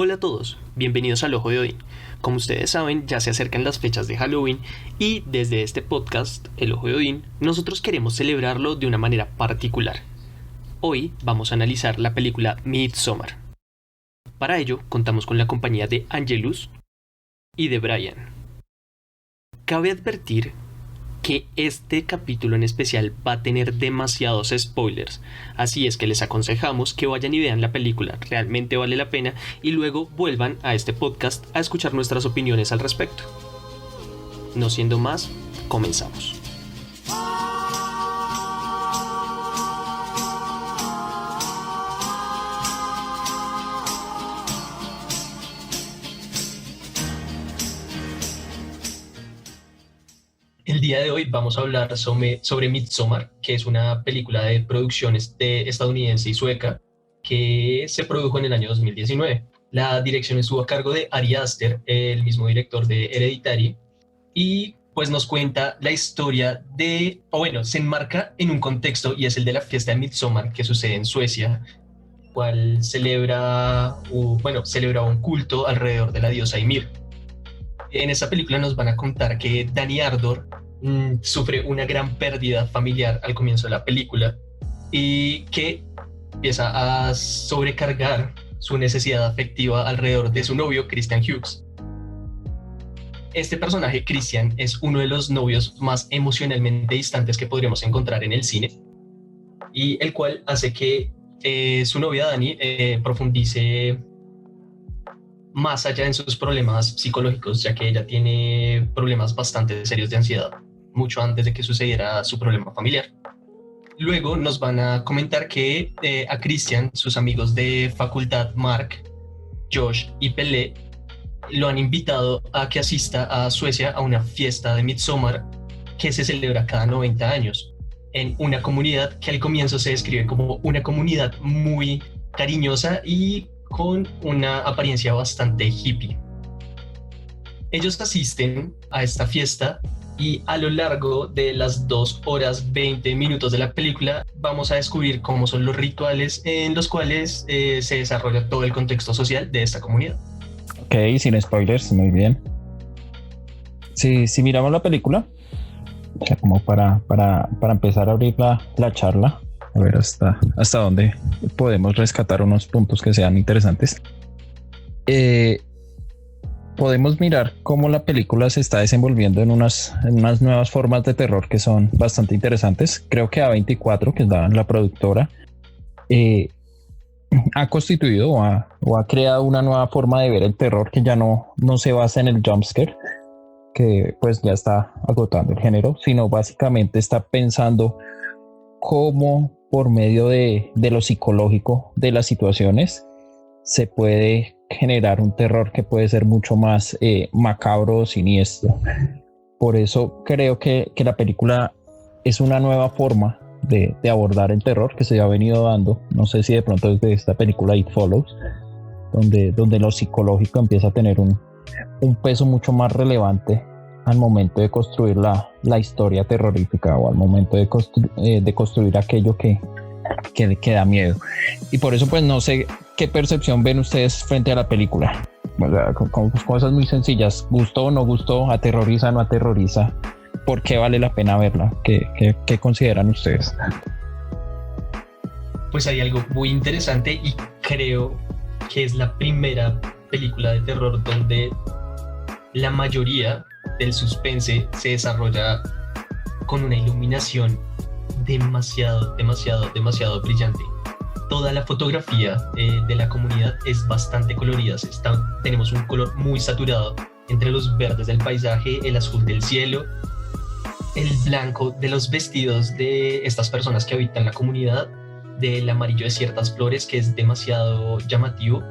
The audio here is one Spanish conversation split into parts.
Hola a todos, bienvenidos al Ojo de Odín. Como ustedes saben, ya se acercan las fechas de Halloween y desde este podcast, El Ojo de Odín, nosotros queremos celebrarlo de una manera particular. Hoy vamos a analizar la película Midsommar. Para ello, contamos con la compañía de Angelus y de Brian. Cabe advertir que este capítulo en especial va a tener demasiados spoilers, así es que les aconsejamos que vayan y vean la película, realmente vale la pena, y luego vuelvan a este podcast a escuchar nuestras opiniones al respecto. No siendo más, comenzamos. El día de hoy vamos a hablar sobre Midsommar, que es una película de producciones estadounidense y sueca que se produjo en el año 2019. La dirección estuvo a cargo de Ari Aster, el mismo director de Hereditary, y pues nos cuenta la historia se enmarca en un contexto y es el de la fiesta de Midsommar que sucede en Suecia, cual celebra un culto alrededor de la diosa Ymir. En esta película nos van a contar que Danny Ardor sufre una gran pérdida familiar al comienzo de la película y que empieza a sobrecargar su necesidad afectiva alrededor de su novio Christian Hughes. Este personaje, Christian, es uno de los novios más emocionalmente distantes que podríamos encontrar en el cine y el cual hace que su novia Dani profundice más allá en sus problemas psicológicos, ya que ella tiene problemas bastante serios de ansiedad, mucho antes de que sucediera su problema familiar. Luego nos van a comentar que a Christian, sus amigos de facultad Mark, Josh y Pelle, lo han invitado a que asista a Suecia a una fiesta de Midsommar que se celebra cada 90 años, en una comunidad que al comienzo se describe como una comunidad muy cariñosa y con una apariencia bastante hippie. Ellos asisten a esta fiesta y a lo largo de las 2 horas 20 minutos de la película vamos a descubrir cómo son los rituales en los cuales se desarrolla todo el contexto social de esta comunidad. Ok, sin spoilers, muy bien. Si miramos la película, o sea, como para empezar a abrir la charla, a ver hasta dónde podemos rescatar unos puntos que sean interesantes. Podemos mirar cómo la película se está desenvolviendo en unas nuevas formas de terror que son bastante interesantes. Creo que A24, que es la productora, ha constituido o ha creado una nueva forma de ver el terror que ya no se basa en el jumpscare, que pues ya está agotando el género, sino básicamente está pensando cómo por medio de lo psicológico de las situaciones se puede generar un terror que puede ser mucho más macabro o siniestro. Por eso creo que la película es una nueva forma de abordar el terror que se ha venido dando. No sé si de pronto desde esta película It Follows, donde lo psicológico empieza a tener un peso mucho más relevante al momento de construir la historia terrorífica o al momento de construir aquello que da miedo. Y por eso pues no sé qué percepción ven ustedes frente a la película. O sea, con cosas muy sencillas: gustó o no gustó, aterroriza o no aterroriza, ¿por qué vale la pena verla? ¿Qué consideran ustedes? Pues hay algo muy interesante y creo que es la primera película de terror donde la mayoría del suspense se desarrolla con una iluminación demasiado brillante. Toda la fotografía de la comunidad es bastante colorida. Tenemos un color muy saturado entre los verdes del paisaje, el azul del cielo, el blanco de los vestidos de estas personas que habitan la comunidad, del amarillo de ciertas flores, que es demasiado llamativo.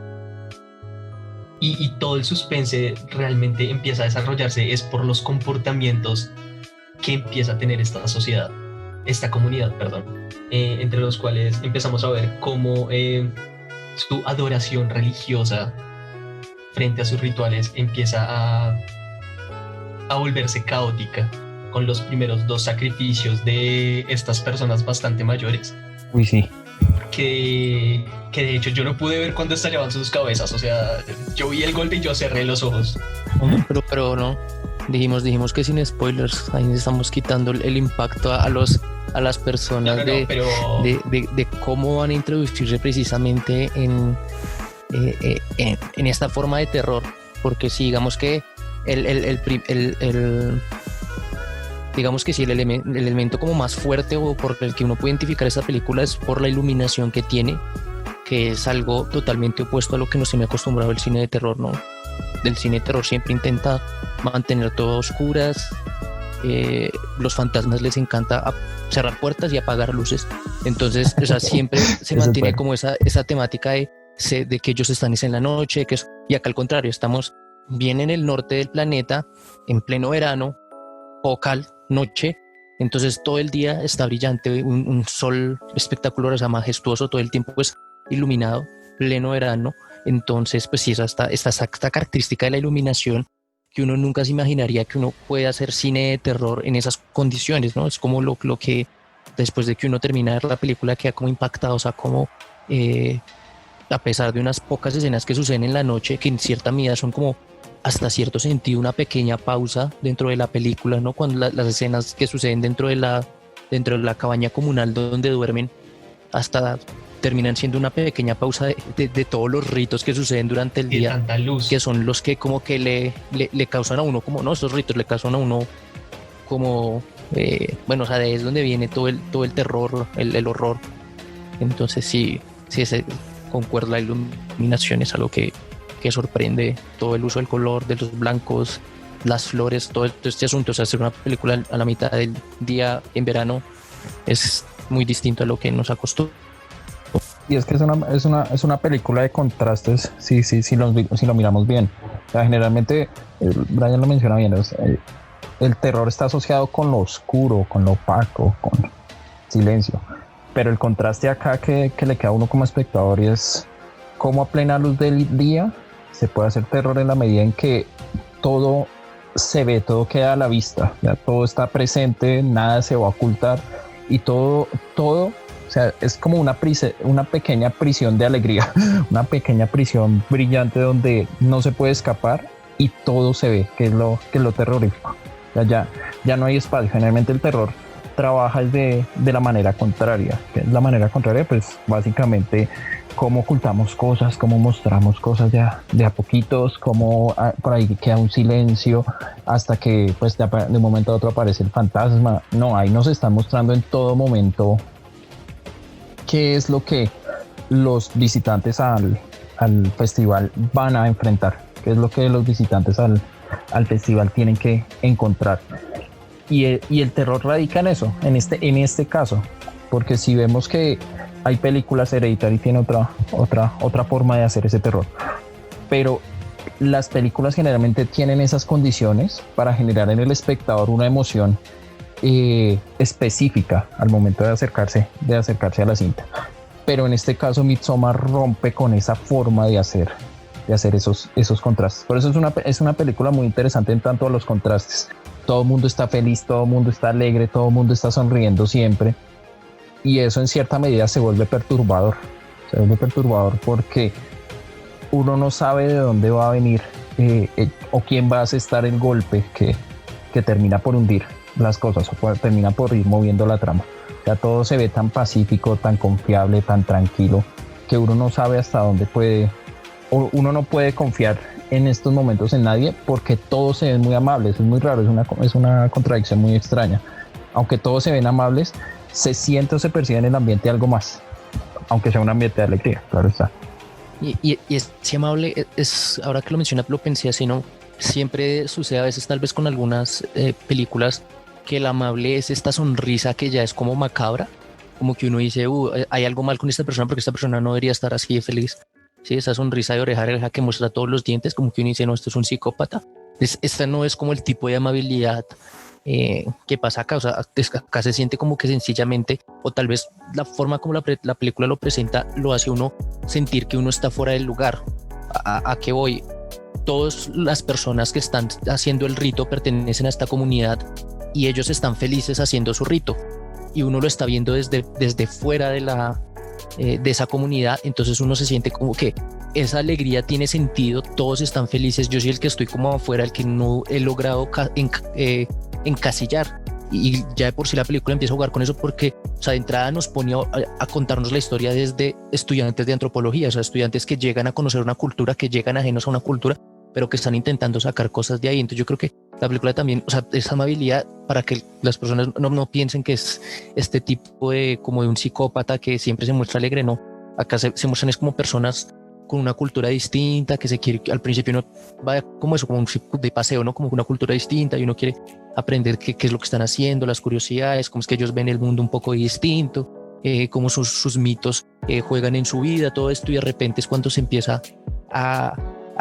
Y todo el suspense realmente empieza a desarrollarse es por los comportamientos que empieza a tener esta comunidad, entre los cuales empezamos a ver cómo su adoración religiosa frente a sus rituales empieza a volverse caótica con los primeros 2 sacrificios de estas personas bastante mayores. Uy, sí. que de hecho yo no pude ver cuando estallaban sus cabezas. O sea, yo vi el golpe y yo cerré los ojos. Pero no, dijimos que sin spoilers, ahí estamos quitando el impacto a las personas de cómo van a introducirse precisamente en esta forma de terror, porque si digamos que digamos que sí, el elemento como más fuerte o por el que uno puede identificar esta película es por la iluminación que tiene, que es algo totalmente opuesto a lo que nos tiene acostumbrado el cine de terror, ¿no? Del cine de terror siempre intenta mantener todo a oscuras, los fantasmas les encanta cerrar puertas y apagar luces, entonces, o sea, siempre se mantiene como esa temática de que ellos están en la noche, y acá al contrario, estamos bien en el norte del planeta, en pleno verano, poca noche, entonces todo el día está brillante, un sol espectacular, o sea, majestuoso, todo el tiempo pues iluminado, pleno verano. Entonces pues sí, esta característica de la iluminación que uno nunca se imaginaría que uno puede hacer cine de terror en esas condiciones, ¿no? Es como lo que después de que uno termina de ver la película queda como impactado, o sea, como a pesar de unas pocas escenas que suceden en la noche, que en cierta medida son como hasta cierto sentido una pequeña pausa dentro de la película, ¿no? Cuando las escenas que suceden dentro de la cabaña comunal donde duermen hasta terminan siendo una pequeña pausa de todos los ritos que suceden durante el día, tanta luz, que son los que como que le causan a uno como, no, esos ritos le causan a uno como bueno, o sea, de ahí es donde viene todo el terror, el horror. Entonces sí concuerdo, la iluminación es algo que sorprende, todo el uso del color, de los blancos, las flores, todo este asunto. O sea, hacer una película a la mitad del día en verano es muy distinto a lo que nos acostumbra. Y es que es una película de contrastes, si lo miramos bien. O sea, generalmente, Brian lo menciona bien, el terror está asociado con lo oscuro, con lo opaco, con silencio. Pero el contraste acá que le queda a uno como espectador es cómo a plena luz del día se puede hacer terror en la medida en que todo se ve, todo queda a la vista, ya todo está presente, nada se va a ocultar y todo, o sea, es como una pequeña prisión de alegría, una pequeña prisión brillante donde no se puede escapar y todo se ve, que es lo terrorífico. Ya no hay espacio. Generalmente el terror trabaja de la manera contraria, que es la manera contraria, pues básicamente cómo ocultamos cosas, cómo mostramos cosas de a poquitos, cómo por ahí queda un silencio hasta que pues de un momento a otro aparece el fantasma. No, ahí nos están mostrando en todo momento qué es lo que los visitantes al festival van a enfrentar, qué es lo que los visitantes al festival tienen que encontrar. Y el terror radica en eso, en este caso, porque si vemos que hay películas, Hereditary tiene otra forma de hacer ese terror, pero las películas generalmente tienen esas condiciones para generar en el espectador una emoción específica al momento de acercarse a la cinta. Pero en este caso Midsommar rompe con esa forma de hacer esos contrastes. Por eso es una película muy interesante en tanto a los contrastes. Todo el mundo está feliz, todo el mundo está alegre, todo el mundo está sonriendo siempre. Y eso en cierta medida se vuelve perturbador. Porque uno no sabe de dónde va a venir o quién va a asestar el golpe que termina por hundir las cosas o termina por ir moviendo la trama. Ya todo se ve tan pacífico, tan confiable, tan tranquilo, que uno no sabe hasta dónde puede, o uno no puede confiar en estos momentos en nadie, porque todos se ven muy amables. Es muy raro, es una contradicción muy extraña. Aunque todos se ven amables, se siente o se percibe en el ambiente algo más, aunque sea un ambiente de alegría, claro está. Y es si amable, ahora que lo mencionas, lo pensé así, ¿no? Siempre sucede a veces, tal vez con algunas películas, que el amable es esta sonrisa que ya es como macabra, como que uno dice, hay algo mal con esta persona porque esta persona no debería estar así de feliz. Sí, esa sonrisa de oreja a oreja que muestra todos los dientes, como que uno dice, no, esto es un psicópata. Esta no es como el tipo de amabilidad que pasa acá. O sea, acá se siente como que sencillamente, o tal vez la forma como la película lo presenta lo hace uno sentir que uno está fuera del lugar. ¿A qué voy? Todas las personas que están haciendo el rito pertenecen a esta comunidad y ellos están felices haciendo su rito, y uno lo está viendo desde fuera de de esa comunidad, entonces uno se siente como que esa alegría tiene sentido, todos están felices, yo soy el que estoy como afuera, el que no he logrado encasillar. Y ya de por sí la película empieza a jugar con eso porque, o sea, de entrada nos pone a contarnos la historia desde estudiantes de antropología, o sea, estudiantes que llegan a conocer una cultura, que llegan ajenos a una cultura, pero que están intentando sacar cosas de ahí. Entonces yo creo que la película también, o sea, esa amabilidad para que las personas no piensen que es este tipo de como de un psicópata que siempre se muestra alegre, no. Acá se muestran es como personas con una cultura distinta, que se quiere, al principio uno va como eso, como un de paseo, ¿no? Como una cultura distinta y uno quiere aprender qué es lo que están haciendo, las curiosidades, cómo es que ellos ven el mundo un poco distinto, cómo sus mitos juegan en su vida, todo esto, y de repente es cuando se empieza a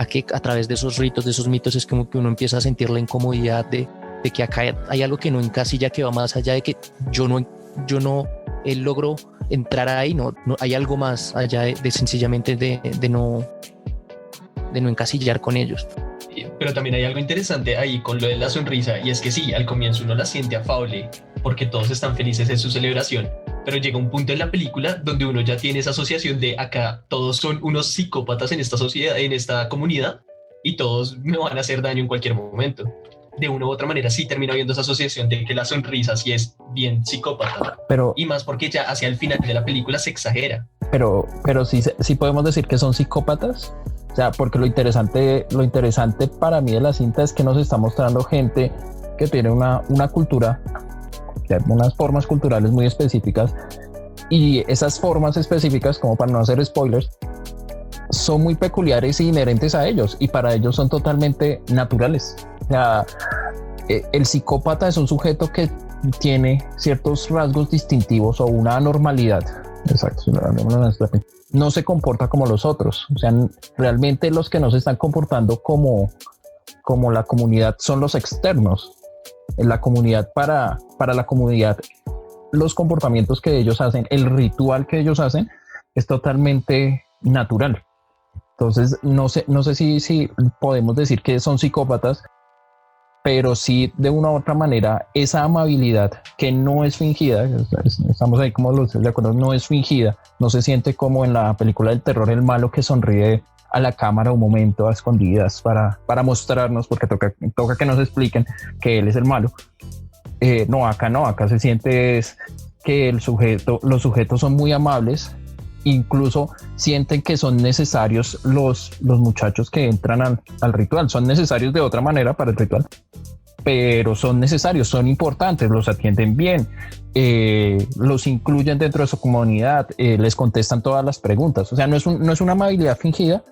que a través de esos ritos, de esos mitos, es como que uno empieza a sentir la incomodidad de que acá hay algo que no encasilla, que va más allá de que yo no logro entrar ahí, no hay algo más allá de sencillamente de no encasillar con ellos. Pero también hay algo interesante ahí con lo de la sonrisa, y es que sí, al comienzo uno la siente afable porque todos están felices en su celebración, pero llega un punto en la película donde uno ya tiene esa asociación de acá todos son unos psicópatas en esta sociedad, en esta comunidad, y todos me van a hacer daño en cualquier momento. De una u otra manera sí termina viendo esa asociación de que la sonrisa sí es bien psicópata, pero, y más porque ya hacia el final de la película se exagera. pero sí podemos decir que son psicópatas. O sea, porque lo interesante para mí de la cinta es que nos está mostrando gente que tiene una cultura, unas formas culturales muy específicas, y esas formas específicas, como para no hacer spoilers, son muy peculiares e inherentes a ellos, y para ellos son totalmente naturales. O sea, el psicópata es un sujeto que tiene ciertos rasgos distintivos o una anormalidad. Exacto, no se comporta como los otros. O sea, realmente los que no se están comportando como la comunidad son los externos. En la comunidad, para la comunidad, los comportamientos que ellos hacen, el ritual que ellos hacen es totalmente natural. Entonces no sé si podemos decir que son psicópatas, pero sí, de una u otra manera, esa amabilidad que no es fingida, estamos ahí como los de acuerdo, no es fingida, no se siente como en la película del terror el malo que sonríe a la cámara un momento a escondidas para mostrarnos, porque toca que nos expliquen que él es el malo. Acá se siente es que los sujetos son muy amables, incluso sienten que son necesarios los muchachos que entran al ritual, son necesarios de otra manera para el ritual, pero son necesarios, son importantes, los atienden bien, los incluyen dentro de su comunidad, les contestan todas las preguntas. O sea, no es una amabilidad fingida,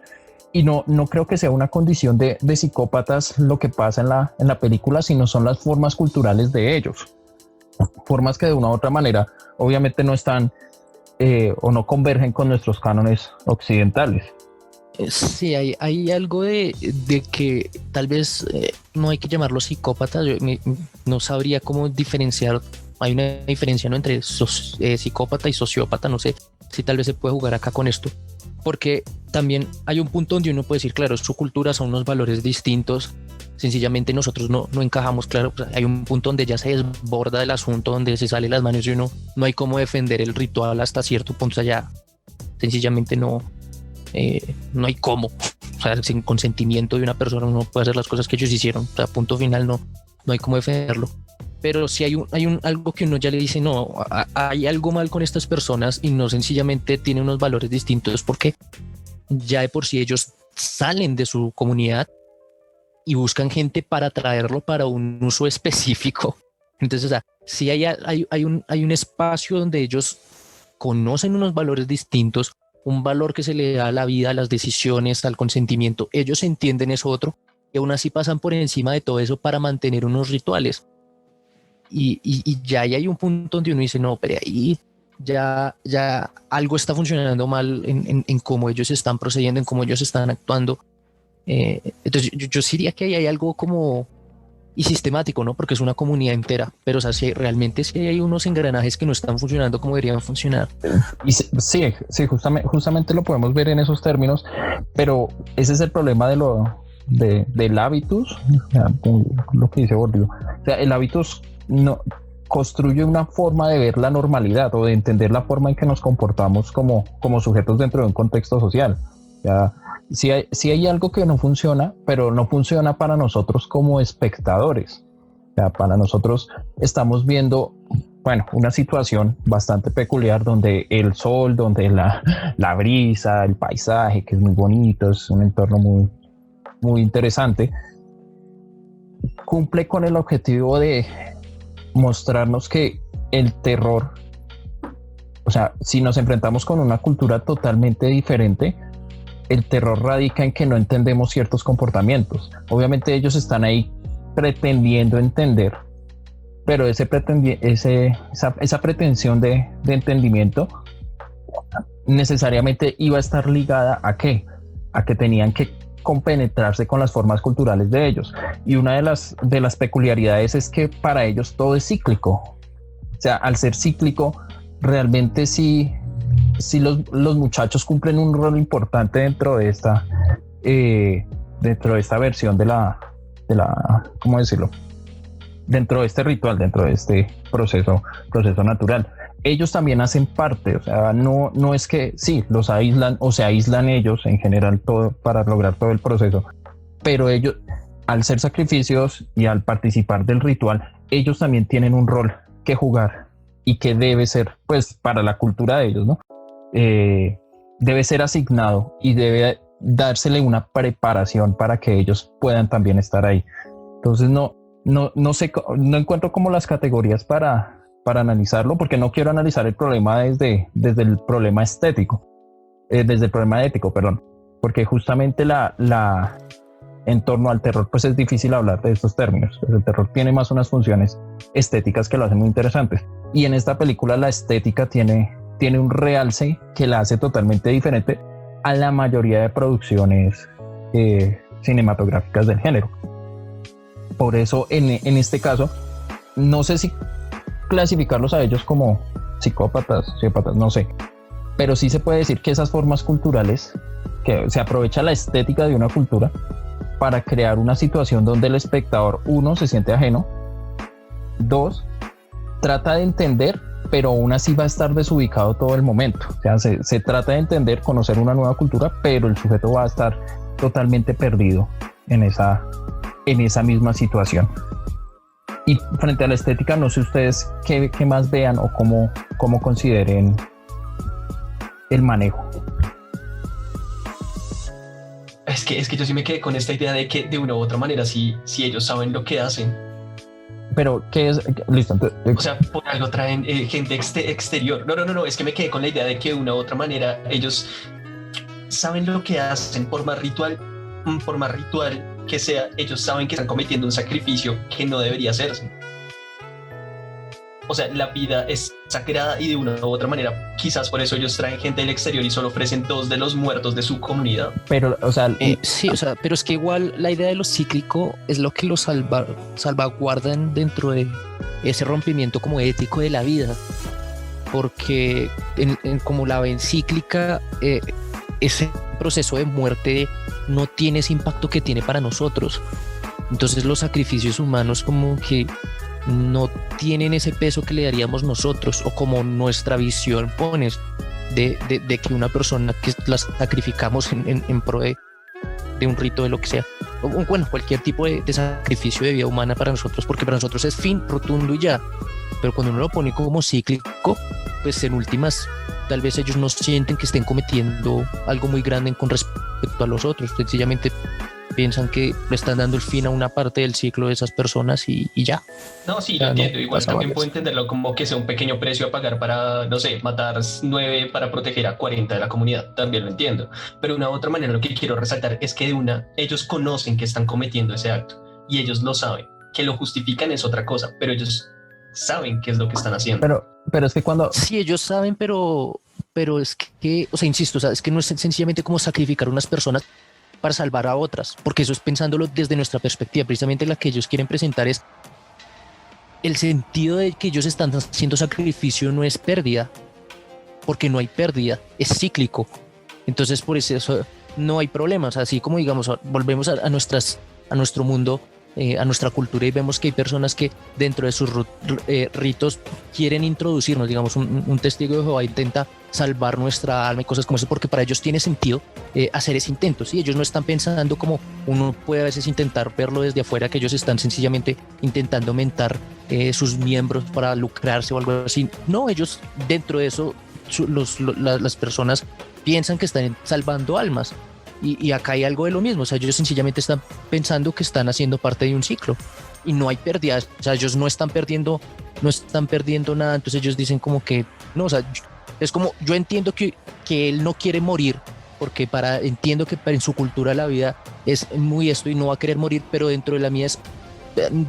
y no creo que sea una condición de psicópatas lo que pasa en la película, sino son las formas culturales de ellos, formas que de una u otra manera obviamente no están o no convergen con nuestros cánones occidentales. Sí, hay algo de que tal vez no hay que llamarlo psicópata. Yo no sabría cómo diferenciar. Hay una diferencia, ¿no?, entre psicópata y sociópata. No sé si tal vez se puede jugar acá con esto, porque también hay un punto donde uno puede decir, claro, su cultura son unos valores distintos, sencillamente nosotros no encajamos. Claro, pues hay un punto donde ya se desborda el asunto, donde se sale las manos y uno no hay cómo defender el ritual hasta cierto punto. O sea, ya sencillamente no hay cómo. O sea, sin consentimiento de una persona uno puede hacer las cosas que ellos hicieron. O sea, punto final, no hay cómo defenderlo. Pero si hay algo que uno ya le dice, no, hay algo mal con estas personas, y no sencillamente tienen unos valores distintos, porque ya de por sí ellos salen de su comunidad y buscan gente para traerlo para un uso específico. Entonces, o sea, si hay un espacio donde ellos conocen unos valores distintos, un valor que se le da a la vida, a las decisiones, al consentimiento, ellos entienden eso otro, y aún así pasan por encima de todo eso para mantener unos rituales. Y ya ahí hay un punto donde uno dice, no, pero ahí ya algo está funcionando mal en cómo ellos están procediendo, en cómo ellos están actuando. Entonces yo sí diría que ahí hay algo como y sistemático, ¿no? Porque es una comunidad entera, pero o sea, realmente sí hay unos engranajes que no están funcionando como deberían funcionar. Y sí, justamente lo podemos ver en esos términos, pero ese es el problema del hábitus, lo que dice Bordio. O sea, el hábitus construye una forma de ver la normalidad o de entender la forma en que nos comportamos como sujetos dentro de un contexto social. Ya, si hay algo que no funciona, pero no funciona para nosotros como espectadores. Ya, para nosotros estamos viendo, bueno, una situación bastante peculiar donde el sol, donde la brisa, el paisaje, que es muy bonito, es un entorno muy, muy interesante, cumple con el objetivo de mostrarnos que el terror, o sea, si nos enfrentamos con una cultura totalmente diferente, el terror radica en que no entendemos ciertos comportamientos. Obviamente ellos están ahí pretendiendo entender, pero esa pretensión de entendimiento necesariamente iba a estar ligada ¿a qué? A que tenían que compenetrarse con las formas culturales de ellos. Y una de las peculiaridades es que para ellos todo es cíclico. O sea, al ser cíclico, realmente sí los muchachos cumplen un rol importante dentro de esta versión de la, ¿cómo decirlo? Dentro de este ritual, dentro de este proceso natural. Ellos también hacen parte, o sea, no es que sí, los aíslan o se aíslan ellos en general todo para lograr todo el proceso, pero ellos, al ser sacrificios y al participar del ritual, ellos también tienen un rol que jugar y que debe ser, pues, para la cultura de ellos, ¿no? Debe ser asignado y debe dársele una preparación para que ellos puedan también estar ahí. Entonces no sé, no encuentro como las categorías para analizarlo, porque no quiero analizar el problema desde el problema estético, desde el problema ético, perdón, porque justamente en torno al terror, pues es difícil hablar de estos términos. Pues el terror tiene más unas funciones estéticas que lo hacen muy interesantes, y en esta película la estética tiene un realce que la hace totalmente diferente a la mayoría de producciones cinematográficas del género. Por eso en este caso no sé si clasificarlos a ellos como psicópatas, sociópatas, no sé, pero sí se puede decir que esas formas culturales, que se aprovecha la estética de una cultura para crear una situación donde el espectador, uno, se siente ajeno, dos, trata de entender, pero aún así va a estar desubicado todo el momento. O sea, se trata de entender, conocer una nueva cultura, pero el sujeto va a estar totalmente perdido en esa misma situación. Y frente a la estética, no sé ustedes qué más vean o cómo consideren el manejo. Es que yo sí me quedé con esta idea de que de una u otra manera si ellos saben lo que hacen. Pero, ¿qué es? Listo. O sea, por algo traen gente exterior. No, es que me quedé con la idea de que de una u otra manera ellos saben lo que hacen, por más ritual que sea, ellos saben que están cometiendo un sacrificio que no debería hacerse. O sea, la vida es sagrada y de una u otra manera, quizás por eso ellos traen gente del exterior y solo ofrecen 2 de los muertos de su comunidad. Pero, o sea... sí, o sea, pero es que igual la idea de lo cíclico es lo que los salvaguardan dentro de ese rompimiento como ético de la vida. Porque como la ven cíclica, ese proceso de muerte no tiene ese impacto que tiene para nosotros. Entonces los sacrificios humanos como que no tienen ese peso que le daríamos nosotros, o como nuestra visión pone de que una persona que la sacrificamos en pro de un rito, de lo que sea, o bueno, cualquier tipo de sacrificio de vida humana para nosotros, porque para nosotros es fin rotundo y ya. Pero cuando uno lo pone como cíclico, pues en últimas tal vez ellos no sienten que estén cometiendo algo muy grande con respecto a los otros, sencillamente piensan que le están dando el fin a una parte del ciclo de esas personas y ya. No, sí, lo entiendo. Igual también puedo entenderlo como que sea un pequeño precio a pagar para, no sé, matar 9 para proteger a 40 de la comunidad. También lo entiendo. Pero de una u otra manera lo que quiero resaltar es que ellos conocen que están cometiendo ese acto y ellos lo saben. Que lo justifican es otra cosa, pero ellos saben qué es lo que están haciendo. Pero es que cuando... Sí, ellos saben, pero es que, o sea, insisto, o sea, es que no es sencillamente como sacrificar unas personas para salvar a otras, porque eso es pensándolo desde nuestra perspectiva. Precisamente la que ellos quieren presentar es el sentido de que ellos están haciendo sacrificio no es pérdida, porque no hay pérdida, es cíclico. Entonces por eso no hay problemas, así como digamos, volvemos a nuestro mundo a nuestra cultura y vemos que hay personas que dentro de sus ritos quieren introducirnos, digamos, un testigo de Jehová intenta salvar nuestra alma y cosas como eso, porque para ellos tiene sentido hacer ese intento, ¿sí? Ellos no están pensando como uno puede a veces intentar verlo desde afuera, que ellos están sencillamente intentando aumentar sus miembros para lucrarse o algo así. No, ellos dentro de eso, las personas piensan que están salvando almas. Y acá hay algo de lo mismo, o sea, ellos sencillamente están pensando que están haciendo parte de un ciclo y no hay pérdidas, o sea, ellos no están perdiendo nada, entonces ellos dicen como que, no, o sea, es como, yo entiendo que él no quiere morir, porque entiendo que en su cultura la vida es muy esto y no va a querer morir, pero dentro de la mía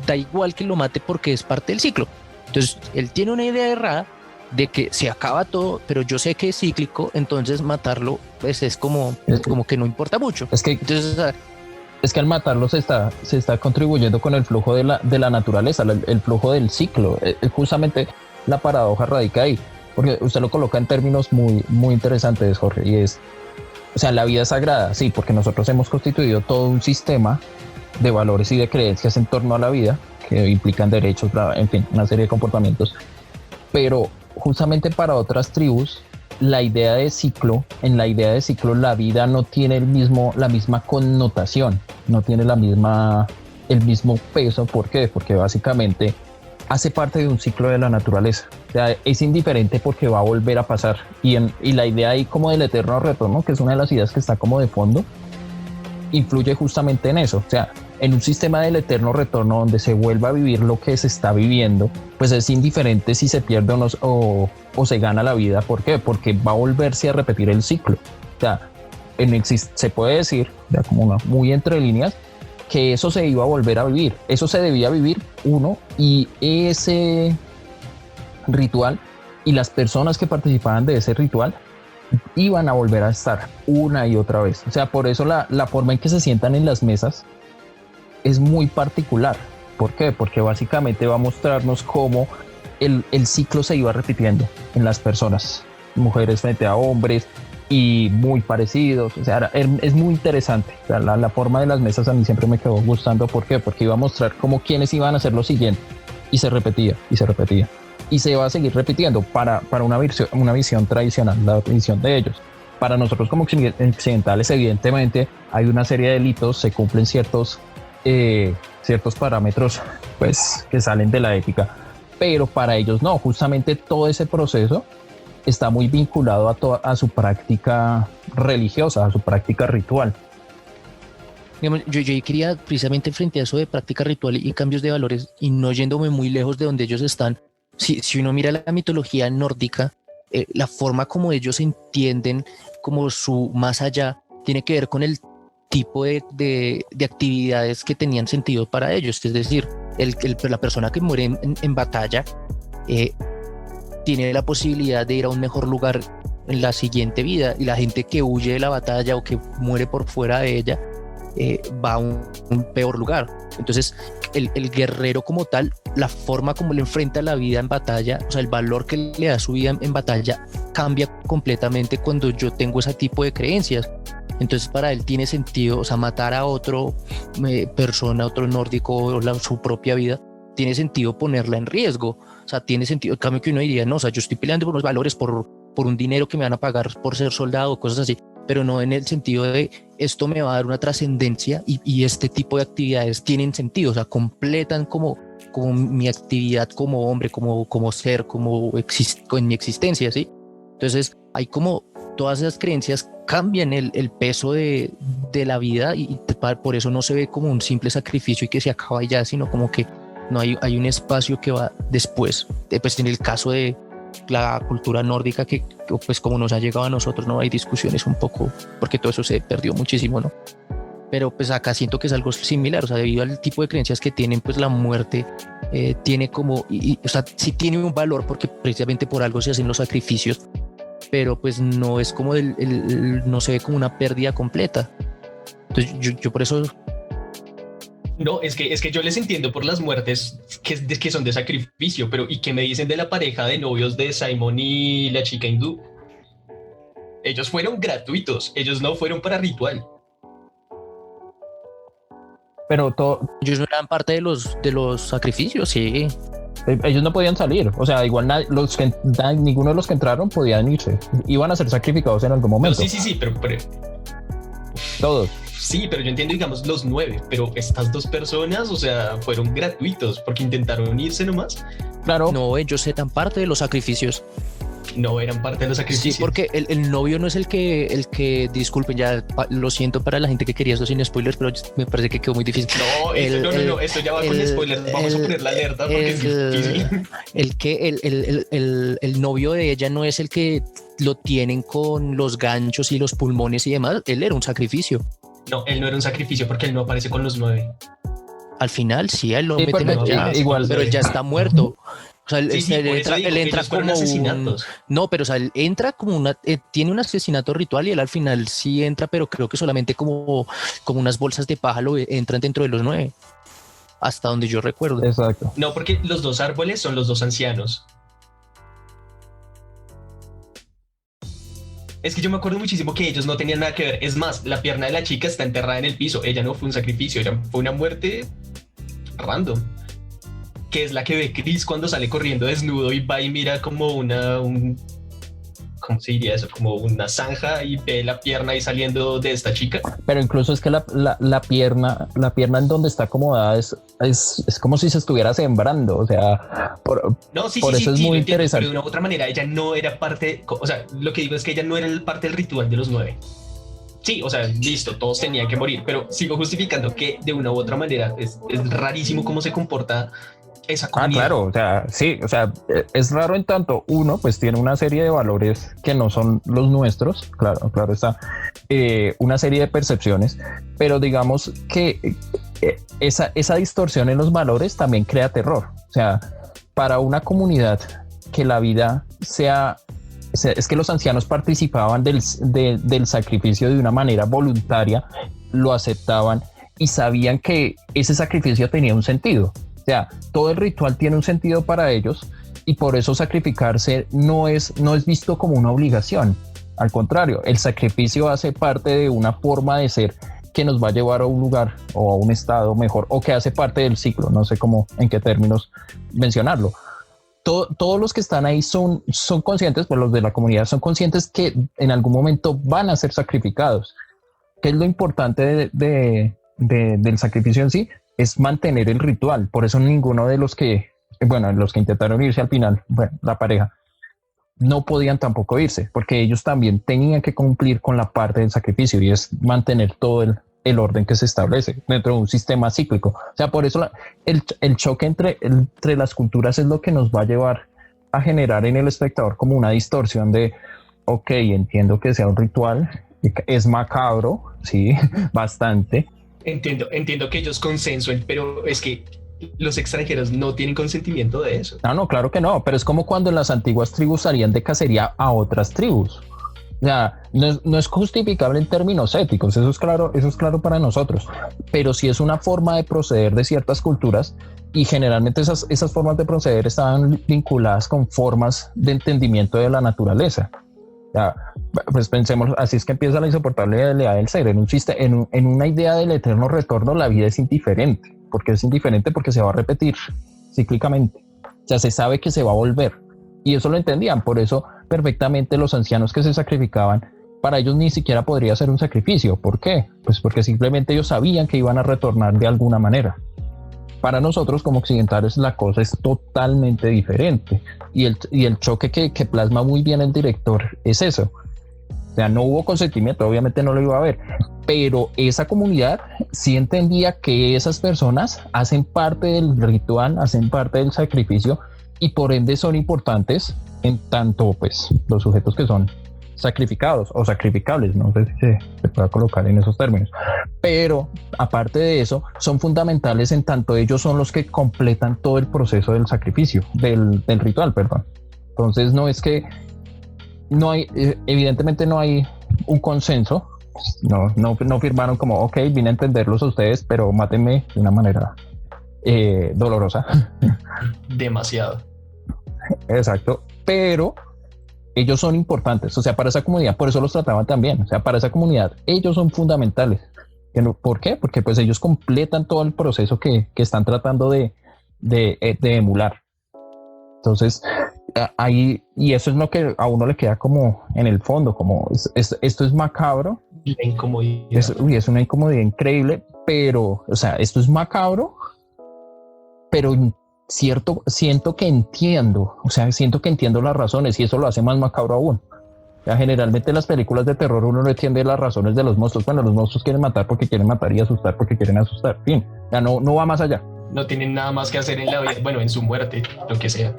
da igual que lo mate porque es parte del ciclo. Entonces, él tiene una idea errada de que se acaba todo, pero yo sé que es cíclico, entonces matarlo pues es como que no importa mucho. Entonces, es que al matarlo se está contribuyendo con el flujo de la naturaleza, el flujo del ciclo. Justamente la paradoja radica ahí, porque usted lo coloca en términos muy, muy interesantes, Jorge, y es, o sea, la vida es sagrada, sí, porque nosotros hemos constituido todo un sistema de valores y de creencias en torno a la vida, que implican derechos, en fin, una serie de comportamientos, pero justamente para otras tribus, en la idea de ciclo, la vida no tiene la misma connotación, no tiene el mismo peso. ¿Por qué? Porque básicamente hace parte de un ciclo de la naturaleza. O sea, es indiferente porque va a volver a pasar. Y la idea ahí como del eterno retorno, que es una de las ideas que está como de fondo, influye justamente en eso. O sea, en un sistema del eterno retorno donde se vuelva a vivir lo que se está viviendo, pues es indiferente si se pierde o se gana la vida. ¿Por qué? Porque va a volverse a repetir el ciclo. O sea, se puede decir, ya como muy entre líneas, que eso se iba a volver a vivir. Eso se debía vivir y ese ritual y las personas que participaban de ese ritual iban a volver a estar una y otra vez. O sea, por eso la forma en que se sientan en las mesas es muy particular. ¿Por qué? Porque básicamente va a mostrarnos cómo el ciclo se iba repitiendo en las personas, mujeres frente a hombres y muy parecidos. O sea, es muy interesante. O sea, la forma de las mesas a mí siempre me quedó gustando. ¿Por qué? Porque iba a mostrar cómo quiénes iban a hacer lo siguiente y se repetía y se repetía. Y se va a seguir repitiendo para una visión tradicional, la visión de ellos. Para nosotros como occidentales, evidentemente, hay una serie de delitos, se cumplen ciertos parámetros pues, que salen de la ética, pero para ellos no, justamente todo ese proceso está muy vinculado a su práctica religiosa, a su práctica ritual. Digamos, yo quería precisamente frente a eso de práctica ritual y cambios de valores y no yéndome muy lejos de donde ellos están. Si uno mira la mitología nórdica, la forma como ellos entienden como su más allá tiene que ver con el tipo de actividades que tenían sentido para ellos. Es decir, la persona que muere en batalla tiene la posibilidad de ir a un mejor lugar en la siguiente vida, y la gente que huye de la batalla o que muere por fuera de ella va a un peor lugar. Entonces el guerrero como tal, la forma como le enfrenta la vida en batalla, o sea, el valor que le da su vida en batalla cambia completamente cuando yo tengo ese tipo de creencias. Entonces para él tiene sentido, o sea, matar a otro persona, otro nórdico, o su propia vida, tiene sentido ponerla en riesgo. O sea, tiene sentido. En cambio que uno diría, no, o sea, yo estoy peleando por unos valores, por un dinero que me van a pagar por ser soldado, cosas así, pero no en el sentido de esto me va a dar una trascendencia y este tipo de actividades tienen sentido, o sea, completan como mi actividad como hombre, como ser, en mi existencia, ¿sí? Entonces hay como todas esas creencias cambian el peso de la vida, y por eso no se ve como un simple sacrificio y que se acaba ya, sino como que no hay un espacio que va después. Pues en el caso de la cultura nórdica, que pues como nos ha llegado a nosotros, no hay discusiones un poco, porque todo eso se perdió muchísimo, ¿no? Pero pues acá siento que es algo similar, o sea, debido al tipo de creencias que tienen, pues la muerte tiene como, o sea, sí tiene un valor porque precisamente por algo se hacen los sacrificios, pero pues no es como no se ve como una pérdida completa. Entonces yo por eso... No, es que yo les entiendo por las muertes que son de sacrificio, pero ¿y qué me dicen de la pareja de novios de Simon y la chica hindú? Ellos fueron gratuitos, ellos no fueron para ritual. pero Ellos no eran parte de los sacrificios, sí. ellos no podían salir. O sea, igual ninguno de los que entraron podían irse. Iban a ser sacrificados en algún No, momento. sí, pero Todos. sí, pero yo entiendo, digamos, los 9, pero estas 2 personas, o sea, fueron gratuitos porque intentaron irse nomás. Claro. No, ellos eran parte de los sacrificios. No eran parte de los sacrificios. Sí, porque el novio no es el que, disculpen, ya lo siento para la gente que quería esto sin spoilers, pero me parece que quedó muy difícil. No, esto ya va con spoilers. Vamos a poner la alerta porque es difícil. El novio de ella no es el que lo tienen con los ganchos y los pulmones y demás. Él era un sacrificio. No, él no era un sacrificio porque él no aparece con los 9. Al final, sí, él lo Sí, meten porque allá, igual, pero él ya está muerto. O sea, Sí, por eso digo él que entra ellos fueron como asesinatos. no, pero o sea, él entra como tiene un asesinato ritual y él al final sí entra, pero creo que solamente como unas bolsas de paja lo entran dentro de los 9, hasta donde yo recuerdo. exacto. No, porque los 2 árboles son los 2 ancianos. Es que yo me acuerdo muchísimo que ellos no tenían nada que ver. Es más, la pierna de la chica está enterrada en el piso. Ella no fue un sacrificio, fue una muerte random. Que es la que ve Chris cuando sale corriendo desnudo y va y mira como ¿cómo se diría eso? Como una zanja y ve la pierna ahí saliendo de esta chica. Pero incluso es que la pierna en donde está acomodada es como si se estuviera sembrando. O sea, No, sí, por sí, eso sí, es muy lo entiendo, interesante. pero de una u otra manera ella no era parte, o sea, lo que digo es que ella no era parte del ritual de los 9. Sí, o sea, listo, todos tenían que morir, pero sigo justificando que de una u otra manera es rarísimo cómo se comporta esa comunidad. Claro, o sea, sí, o sea, es raro en tanto uno, pues tiene una serie de valores que no son los nuestros, claro está, una serie de percepciones, pero digamos que esa distorsión en los valores también crea terror. O sea, para una comunidad que la vida es que los ancianos participaban del sacrificio de una manera voluntaria, lo aceptaban y sabían que ese sacrificio tenía un sentido. O sea, todo el ritual tiene un sentido para ellos y por eso sacrificarse no es visto como una obligación. Al contrario, el sacrificio hace parte de una forma de ser que nos va a llevar a un lugar o a un estado mejor, o que hace parte del ciclo, no sé cómo, en qué términos mencionarlo. Todos los que están ahí son conscientes, pues los de la comunidad son conscientes que en algún momento van a ser sacrificados. ¿Qué es lo importante del sacrificio en sí? Es mantener el ritual. Por eso ninguno de los que intentaron irse al final, la pareja, no podían tampoco irse, porque ellos también tenían que cumplir con la parte del sacrificio y es mantener todo el orden que se establece dentro de un sistema cíclico. O sea, por eso el choque entre las culturas es lo que nos va a llevar a generar en el espectador como una distorsión de, ok, entiendo que sea un ritual, es macabro, sí, bastante. Entiendo que ellos consensuen, pero es que los extranjeros no tienen consentimiento de eso. No, claro que no, pero es como cuando en las antiguas tribus salían de cacería a otras tribus. O sea, no es justificable en términos éticos, eso es claro para nosotros, pero sí es una forma de proceder de ciertas culturas y generalmente esas formas de proceder estaban vinculadas con formas de entendimiento de la naturaleza. Ya, pues pensemos, así es que empieza la insoportabilidad del ser. En una idea del eterno retorno, la vida es indiferente. Porque es indiferente porque se va a repetir cíclicamente. O sea, se sabe que se va a volver. Y eso lo entendían. Por eso, perfectamente, los ancianos que se sacrificaban, para ellos ni siquiera podría ser un sacrificio. ¿Por qué? Pues porque simplemente ellos sabían que iban a retornar de alguna manera. Para nosotros como occidentales la cosa es totalmente diferente y el choque que plasma muy bien el director es eso. O sea, no hubo consentimiento, obviamente no lo iba a haber, pero esa comunidad sí entendía que esas personas hacen parte del ritual, hacen parte del sacrificio y por ende son importantes en tanto pues los sujetos que son sacrificados o sacrificables, no sé si se pueda colocar en esos términos, pero aparte de eso son fundamentales en tanto ellos son los que completan todo el proceso del sacrificio, del ritual, perdón. Entonces no hay, evidentemente no hay un consenso, no firmaron como ok, vine a entenderlos a ustedes, pero mátenme de una manera dolorosa. Demasiado. Exacto, pero ellos son importantes, o sea, para esa comunidad, por eso los trataban tan bien, o sea, para esa comunidad, ellos son fundamentales. ¿Por qué? Porque pues ellos completan todo el proceso que están tratando de emular. Entonces, ahí, y eso es lo que a uno le queda como en el fondo, como esto es macabro. La incomodidad. Es una incomodidad increíble, pero, o sea, esto es macabro, pero siento que entiendo, o sea, siento que entiendo las razones y eso lo hace más macabro aún. O sea, generalmente en las películas de terror uno no entiende las razones de los monstruos. Bueno, los monstruos quieren matar porque quieren matar y asustar porque quieren asustar. Fin, ya no va más allá. No tienen nada más que hacer en la vida, bueno, en su muerte, lo que sea.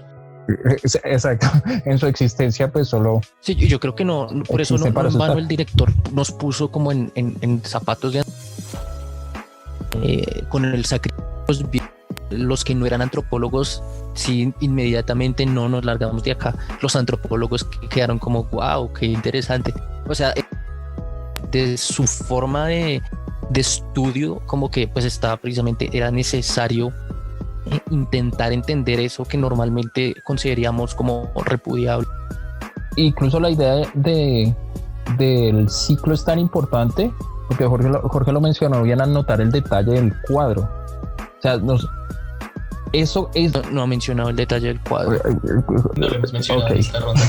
Exacto, en su existencia pues solo... Sí, yo creo que no, por eso no en vano el director nos puso como en zapatos de... con el sacrificio, los que no eran antropólogos, sí, inmediatamente no nos largamos de acá. Los antropólogos quedaron como, wow, qué interesante. O sea, de su forma de estudio, como que pues estaba precisamente, era necesario intentar entender eso que normalmente consideraríamos como repudiable. Incluso la idea del ciclo es tan importante, porque Jorge lo mencionó bien al notar el detalle del cuadro. O sea, eso es... No ha mencionado el detalle del cuadro. No lo hemos mencionado en esta ronda.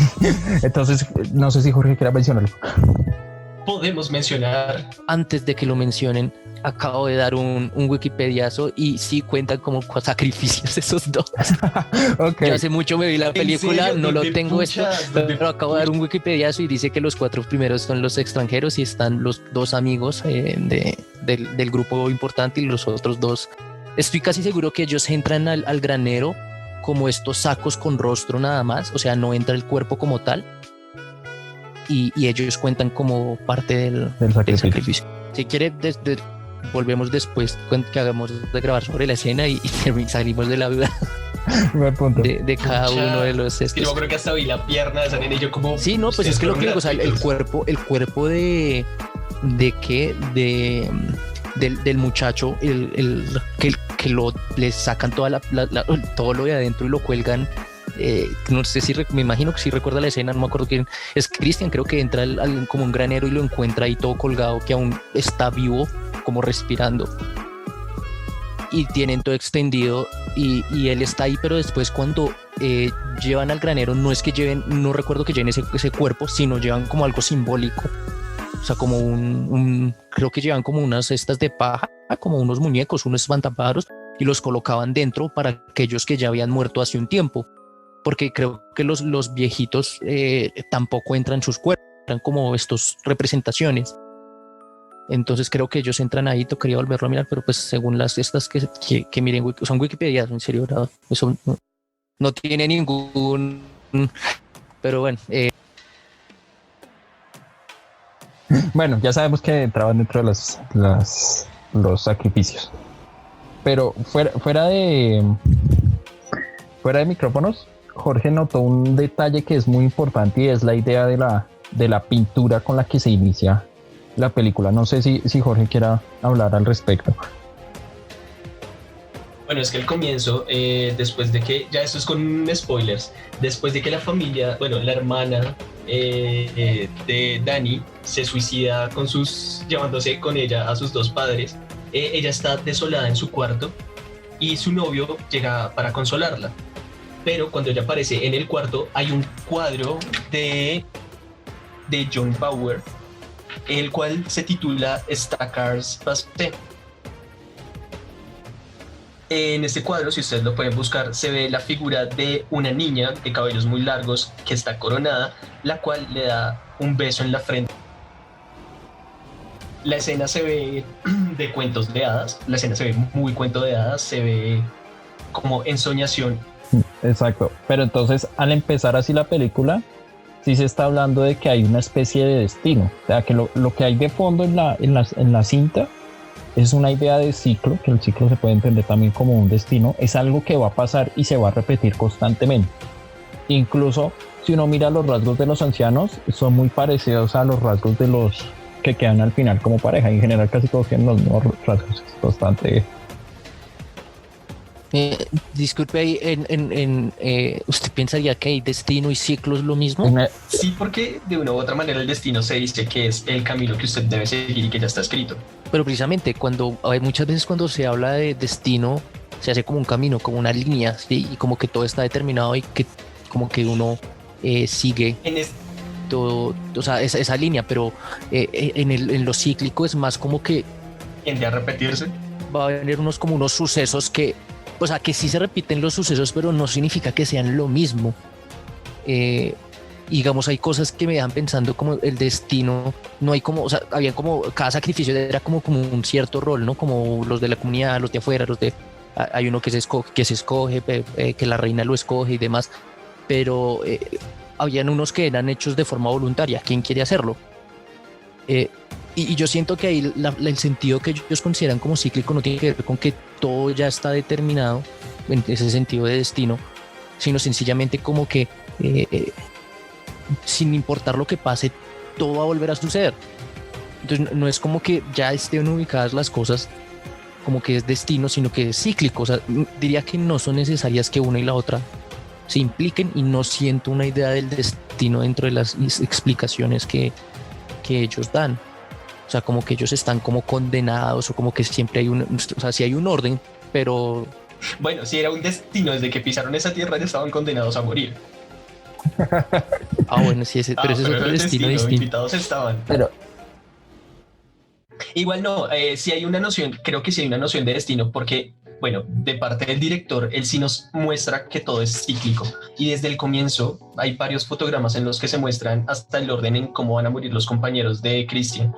Entonces, no sé si Jorge quiera mencionarlo. Podemos mencionar... Antes de que lo mencionen, acabo de dar un Wikipediazo y sí cuentan como sacrificios esos dos. Okay. Yo hace mucho me vi la película, serio? no lo tengo puchas? pero acabo de dar un Wikipediazo y dice que los 4 primeros son los extranjeros y están los 2 amigos del grupo importante y los otros 2. Estoy casi seguro que ellos entran al granero como estos sacos con rostro nada más, o sea, no entra el cuerpo como tal. Y ellos cuentan como parte del sacrificio. Si quiere, volvemos después que hagamos de grabar sobre la escena y salimos de la duda de cada uno de los estos. Yo creo que hasta vi la pierna de esa nena y yo como... Sí, no, pues es que lo que digo, o sea, el cuerpo del muchacho, que le sacan todo lo de adentro y lo cuelgan. No sé si me imagino que si recuerda la escena, no me acuerdo quién es. Cristian, creo que entra como un granero y lo encuentra ahí todo colgado, que aún está vivo, como respirando, y tienen todo extendido y él está ahí, pero después cuando llevan al granero, no es que lleven, no recuerdo que lleven ese cuerpo, sino llevan como algo simbólico, o sea, como creo que llevan como unas cestas de paja, como unos muñecos, unos espantapájaros, y los colocaban dentro para aquellos que ya habían muerto hace un tiempo, porque creo que los viejitos tampoco entran en sus cuerpos, eran como estas representaciones. Entonces creo que ellos entran ahí, tocaría volverlo a mirar, pero pues según estas que miren, son Wikipedia, en serio, ¿verdad? Eso no tiene ningún... Pero bueno. Bueno, ya sabemos que entraban dentro de los sacrificios. Pero fuera de micrófonos, Jorge notó un detalle que es muy importante y es la idea de la pintura con la que se inicia la película. No sé si Jorge quiera hablar al respecto. Bueno, es que el comienzo, después de que, ya esto es con spoilers, después de que la familia, bueno, la hermana de Dani se suicida llevándose con ella a sus 2 padres, ella está desolada en su cuarto y su novio llega para consolarla. Pero cuando ella aparece en el cuarto hay un cuadro de John Bauer, el cual se titula Stackar's Passé. En este cuadro, si ustedes lo pueden buscar, se ve la figura de una niña de cabellos muy largos que está coronada, la cual le da un beso en la frente. La escena se ve de cuentos de hadas, la escena se ve muy cuento de hadas, se ve como ensoñación. Exacto, pero entonces al empezar así la película, sí se está hablando de que hay una especie de destino, o sea que lo que hay de fondo en la cinta es una idea de ciclo, que el ciclo se puede entender también como un destino, es algo que va a pasar y se va a repetir constantemente. Incluso si uno mira los rasgos de los ancianos, son muy parecidos a los rasgos de los que quedan al final como pareja, en general casi todos tienen los mismos rasgos, es bastante... Disculpe ahí, ¿usted pensaría que hay destino y ciclo es lo mismo? Sí, porque de una u otra manera el destino se dice que es el camino que usted debe seguir y que ya está escrito. Pero precisamente hay muchas veces cuando se habla de destino, se hace como un camino, como una línea, ¿sí? Y como que todo está determinado y que como que uno sigue todo, o sea, esa línea, pero en lo cíclico es más como que Tiende a repetirse. va a haber como unos sucesos que, o sea, que sí se repiten los sucesos, pero no significa que sean lo mismo. Digamos, hay cosas que me dejan pensando como el destino, no hay como, o sea, había como, cada sacrificio era como un cierto rol, ¿no? Como los de la comunidad, los de afuera, hay uno que se escoge, que la reina lo escoge y demás, pero habían unos que eran hechos de forma voluntaria, ¿quién quiere hacerlo? Y yo siento que ahí el sentido que ellos consideran como cíclico no tiene que ver con que todo ya está determinado en ese sentido de destino, sino sencillamente como que sin importar lo que pase, todo va a volver a suceder. Entonces no es como que ya estén ubicadas las cosas como que es destino, sino que es cíclico. O sea, diría que no son necesarias que una y la otra se impliquen, y no siento una idea del destino dentro de las explicaciones que ellos dan. O sea, como que ellos están como condenados, o como que siempre hay o sea, sí hay un orden, pero... Bueno, si era un destino, desde que pisaron esa tierra ya estaban condenados a morir. Bueno, sí, pero ese es otro destino distinto. Invitados estaban. Pero igual no, sí hay una noción, creo que sí hay una noción de destino, porque, bueno, de parte del director, él sí nos muestra que todo es cíclico. Y desde el comienzo hay varios fotogramas en los que se muestran hasta el orden en cómo van a morir los compañeros de Christian.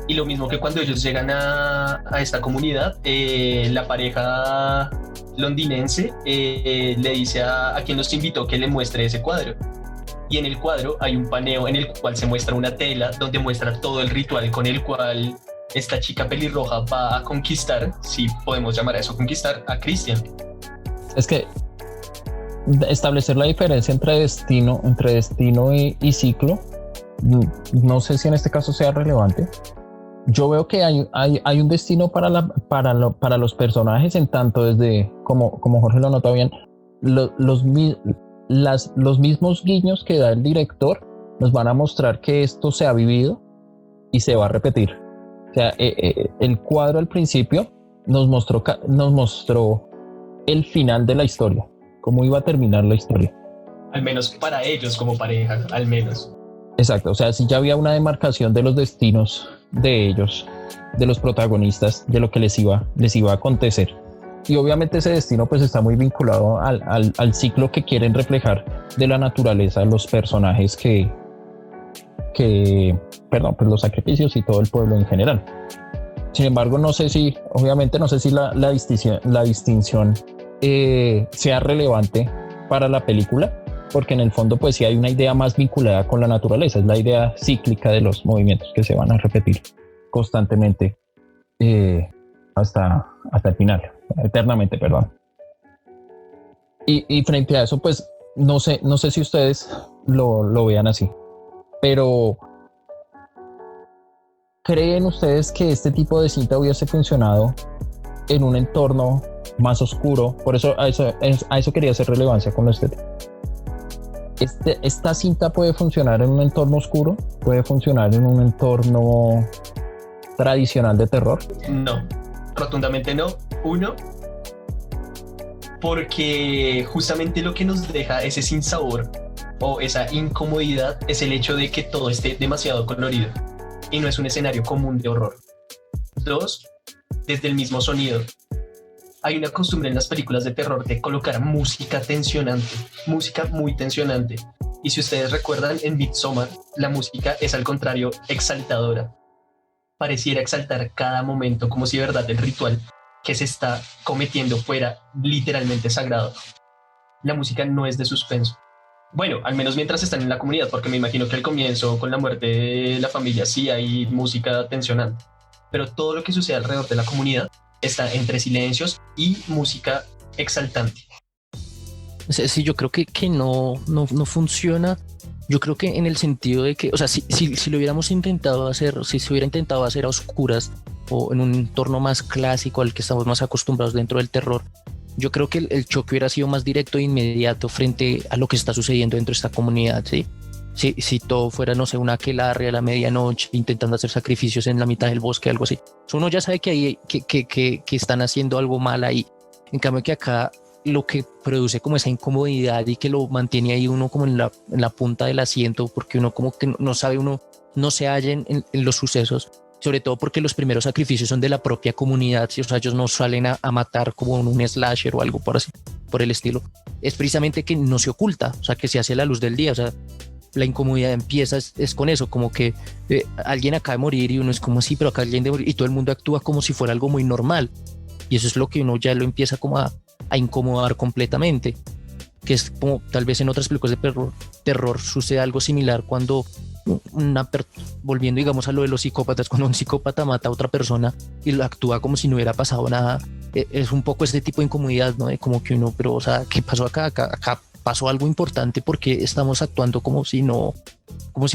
Y lo mismo que cuando ellos llegan a esta comunidad, la pareja londinense le dice a quien los invitó que le muestre ese cuadro. Y en el cuadro hay un paneo en el cual se muestra una tela donde muestra todo el ritual con el cual esta chica pelirroja va a conquistar, si podemos llamar a eso conquistar, a Christian. es que establecer la diferencia entre destino y ciclo, no sé si en este caso sea relevante. Yo veo que hay un destino para los personajes, en tanto desde, como Jorge lo notó bien, los mismos guiños que da el director nos van a mostrar que esto se ha vivido y se va a repetir. O sea, el cuadro al principio nos mostró el final de la historia, cómo iba a terminar la historia. Al menos para ellos como pareja, al menos. Exacto, o sea, si ya había una demarcación de los destinos de ellos, de los protagonistas, de lo que les iba a acontecer. Y obviamente ese destino pues está muy vinculado al ciclo que quieren reflejar de la naturaleza, los personajes pues los sacrificios y todo el pueblo en general. Sin embargo, no sé si la distinción sea relevante para la película, porque en el fondo pues sí hay una idea más vinculada con la naturaleza, es la idea cíclica de los movimientos que se van a repetir constantemente hasta el final, eternamente, perdón. Y frente a eso pues no sé si ustedes lo vean así, pero ¿creen ustedes que este tipo de cinta hubiese funcionado en un entorno más oscuro? Por eso a eso quería hacer relevancia con lo estético. Esta cinta puede funcionar en un entorno oscuro, puede funcionar en un entorno tradicional de terror. No, rotundamente no. Uno, porque justamente lo que nos deja ese sinsabor o esa incomodidad es el hecho de que todo esté demasiado colorido y no es un escenario común de horror. Dos, desde el mismo sonido. Hay una costumbre en las películas de terror de colocar música tensionante, música muy tensionante. Y si ustedes recuerdan, en Midsommar, la música es al contrario exaltadora. Pareciera exaltar cada momento como si de verdad el ritual que se está cometiendo fuera literalmente sagrado. La música no es de suspenso. Bueno, al menos mientras están en la comunidad, porque me imagino que al comienzo, con la muerte de la familia, sí hay música tensionante. Pero todo lo que sucede alrededor de la comunidad está entre silencios y música exaltante. Sí, yo creo que no funciona. Yo creo que en el sentido de que, o sea, si lo hubiéramos intentado hacer, si se hubiera intentado hacer a oscuras, o en un entorno más clásico al que estamos más acostumbrados dentro del terror, yo creo que el choque hubiera sido más directo e inmediato frente a lo que está sucediendo dentro de esta comunidad, ¿sí? Si todo fuera, no sé, una aquelarre a la medianoche intentando hacer sacrificios en la mitad del bosque, algo así. Uno ya sabe que están haciendo algo mal ahí. En cambio que acá lo que produce como esa incomodidad y que lo mantiene ahí uno como en la punta del asiento, porque uno como que no sabe, uno no se halla en los sucesos, sobre todo porque los primeros sacrificios son de la propia comunidad, ¿sí? O sea, ellos no salen a matar como un slasher o algo por el estilo. Es precisamente que no se oculta, o sea, que se hace a la luz del día, o sea, la incomodidad empieza es con eso, como que alguien acaba de morir y uno es como así, pero acá alguien de morir y todo el mundo actúa como si fuera algo muy normal, y eso es lo que uno ya lo empieza como a incomodar completamente, que es como tal vez en otras películas de terror sucede algo similar cuando volviendo digamos a lo de los psicópatas, cuando un psicópata mata a otra persona y lo actúa como si no hubiera pasado nada, es un poco este tipo de incomodidad, ¿no? De como que uno, pero o sea, ¿qué pasó acá pasó algo importante porque estamos actuando como si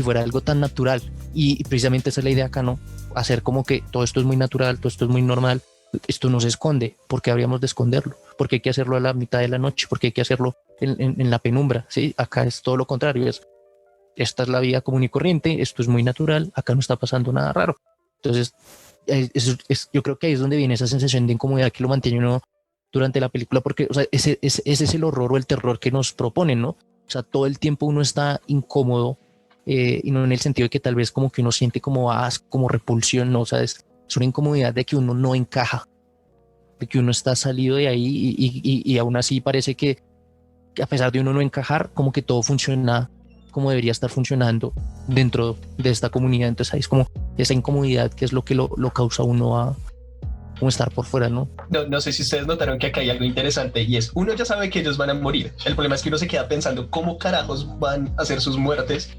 fuera algo tan natural, y precisamente esa es la idea acá, ¿no? Hacer como que todo esto es muy natural, todo esto es muy normal, esto no se esconde, porque habríamos de esconderlo, porque hay que hacerlo a la mitad de la noche, porque hay que hacerlo en la penumbra, ¿sí? Acá es todo lo contrario, esta es la vida común y corriente, esto es muy natural, acá no está pasando nada raro. Entonces yo creo que ahí es donde viene esa sensación de incomodidad que lo mantiene uno durante la película, porque o sea, ese es el horror o el terror que nos proponen, ¿no? O sea, todo el tiempo uno está incómodo, y no en el sentido de que tal vez como que uno siente como asco, como repulsión, ¿no? O sea, es una incomodidad de que uno no encaja, de que uno está salido de ahí y aún así parece que a pesar de uno no encajar, como que todo funciona como debería estar funcionando dentro de esta comunidad. Entonces ahí es como esa incomodidad que es lo que lo causa uno a como estar por fuera, ¿no? No sé si ustedes notaron que acá hay algo interesante, y es, uno ya sabe que ellos van a morir. El problema es que uno se queda pensando cómo carajos van a hacer sus muertes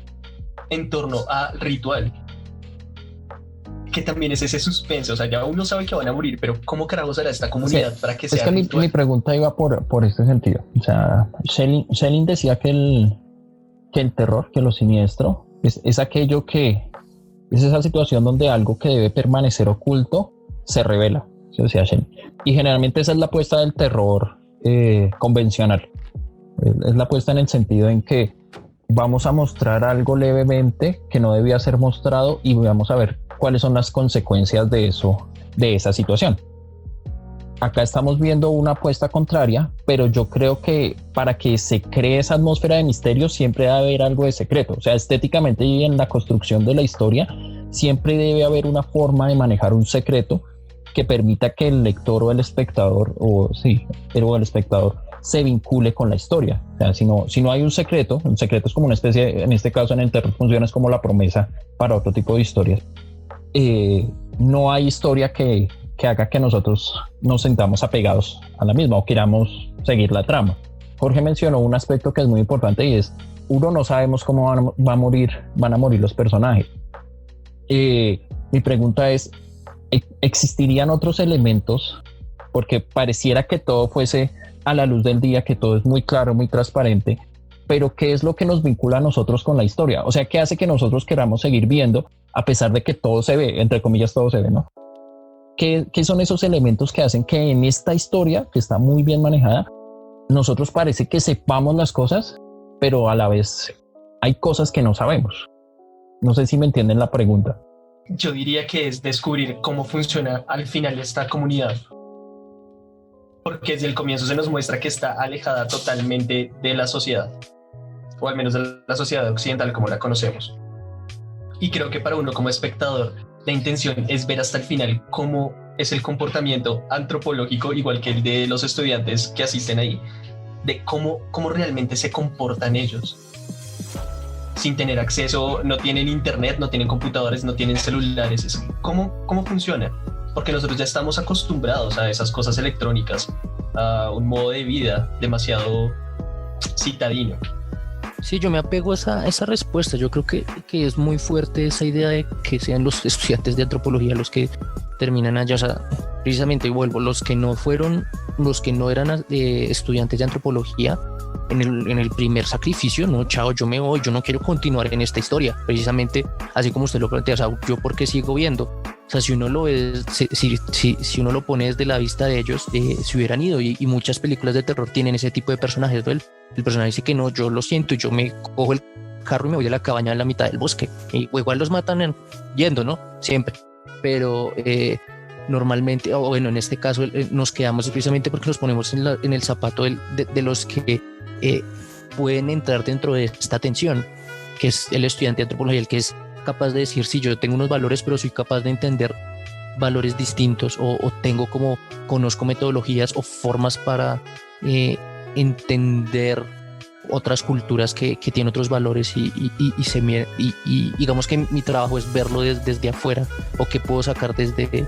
en torno al ritual, que también es ese suspense. O sea, ya uno sabe que van a morir, pero cómo carajos hará esta comunidad para que sea que ritual. mi pregunta iba por este sentido. O sea, Schelling decía que el terror, que lo siniestro es aquello que es esa situación donde algo que debe permanecer oculto se revela, ¿sí? O sea, y generalmente esa es la apuesta del terror convencional. Es la apuesta en el sentido en que vamos a mostrar algo levemente que no debía ser mostrado y vamos a ver cuáles son las consecuencias de eso, de esa situación. Acá estamos viendo una apuesta contraria, pero yo creo que para que se cree esa atmósfera de misterio siempre debe haber algo de secreto. O sea, estéticamente y en la construcción de la historia siempre debe haber una forma de manejar un secreto que permita que el lector o el espectador se vincule con la historia. O sea, si no hay un secreto es como una especie, en este caso en el terror funciona, es como la promesa para otro tipo de historias. No hay historia que haga que nosotros nos sintamos apegados a la misma o queramos seguir la trama. Jorge mencionó un aspecto que es muy importante, y es, uno no sabemos cómo van a morir los personajes. Mi pregunta es, ¿existirían otros elementos? Porque pareciera que todo fuese a la luz del día, que todo es muy claro, muy transparente, pero ¿qué es lo que nos vincula a nosotros con la historia? O sea, ¿qué hace que nosotros queramos seguir viendo a pesar de que todo se ve, entre comillas todo se ve, ¿no? ¿Qué son esos elementos que hacen que en esta historia, que está muy bien manejada, nosotros parece que sepamos las cosas, pero a la vez hay cosas que no sabemos? No sé si me entienden la pregunta. Yo diría que es descubrir cómo funciona al final esta comunidad, porque desde el comienzo se nos muestra que está alejada totalmente de la sociedad, o al menos de la sociedad occidental como la conocemos. Y creo que para uno como espectador la intención es ver hasta el final cómo es el comportamiento antropológico, igual que el de los estudiantes que asisten ahí, de cómo realmente se comportan ellos. Sin tener acceso, no tienen internet, no tienen computadores, no tienen celulares. ¿Cómo funciona? Porque nosotros ya estamos acostumbrados a esas cosas electrónicas, a un modo de vida demasiado citadino. Sí, yo me apego a esa respuesta. Yo creo que es muy fuerte esa idea de que sean los estudiantes de antropología los que terminan allá. O sea, precisamente, vuelvo, los que no eran estudiantes de antropología en el primer sacrificio, no, chao, yo me voy, yo no quiero continuar en esta historia. Precisamente, así como usted lo plantea, o sea, yo porque sigo viendo. O sea, si uno lo ve, si uno lo pone desde la vista de ellos, se hubieran ido. Y muchas películas de terror tienen ese tipo de personajes, ¿no? El personaje dice que no, yo lo siento, y yo me cojo el carro y me voy a la cabaña en la mitad del bosque. Y igual los matan yendo, ¿no? Siempre. Pero normalmente, o bueno, en este caso nos quedamos precisamente porque nos ponemos en el zapato de los que pueden entrar dentro de esta tensión, que es el estudiante de antropología, el que es capaz de decir, sí, yo tengo unos valores, pero soy capaz de entender valores distintos, o conozco metodologías o formas para entender otras culturas que tienen otros valores, y digamos que mi trabajo es verlo desde afuera, o que puedo sacar desde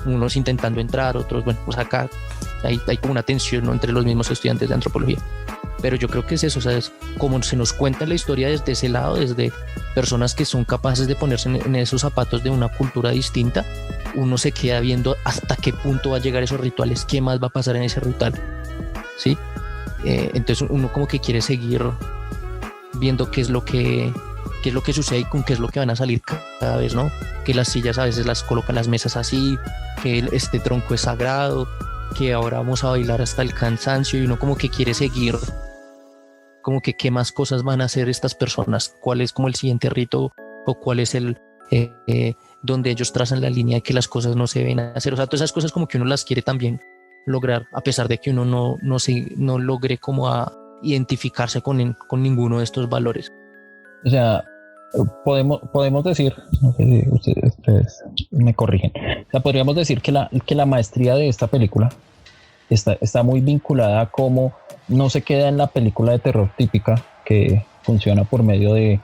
unos intentando entrar, otros, bueno, pues acá hay como una tensión, ¿no?, entre los mismos estudiantes de antropología. Pero yo creo que es eso, o sea, es como se nos cuenta la historia desde ese lado, desde personas que son capaces de ponerse en esos zapatos de una cultura distinta. Uno se queda viendo hasta qué punto va a llegar esos rituales, qué más va a pasar en ese ritual, ¿sí? Entonces uno como que quiere seguir viendo qué es lo que sucede y con qué es lo que van a salir cada vez, ¿no? Que las sillas a veces las colocan las mesas así, que este tronco es sagrado, que ahora vamos a bailar hasta el cansancio, y uno como que quiere seguir, como que qué más cosas van a hacer estas personas, cuál es como el siguiente rito, o cuál es el donde ellos trazan la línea de que las cosas no se deben hacer. O sea, todas esas cosas como que uno las quiere también lograr, a pesar de que uno no logre como a identificarse con ninguno de estos valores. O sea, podemos decir, no sé si ustedes me corrigen, o sea, podríamos decir que la maestría de esta película está muy vinculada a cómo no se queda en la película de terror típica que funciona por medio de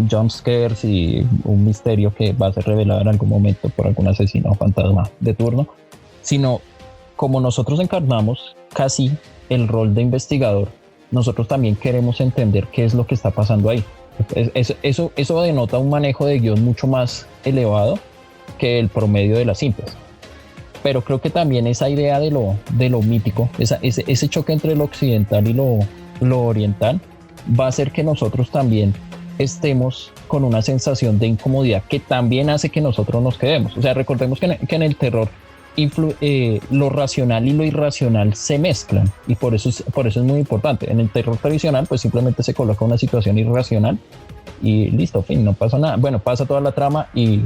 jump scares y un misterio que va a ser revelado en algún momento por algún asesino o fantasma de turno, sino como nosotros encarnamos casi el rol de investigador, nosotros también queremos entender qué es lo que está pasando ahí. Eso denota un manejo de guión mucho más elevado que el promedio de las cintas. Pero creo que también esa idea de lo mítico, ese choque entre lo occidental y lo oriental, va a hacer que nosotros también estemos con una sensación de incomodidad que también hace que nosotros nos quedemos. O sea, recordemos que en el terror lo racional y lo irracional se mezclan, y por eso es muy importante. En el terror tradicional pues simplemente se coloca una situación irracional y listo, fin, no pasa nada. Bueno, pasa toda la trama y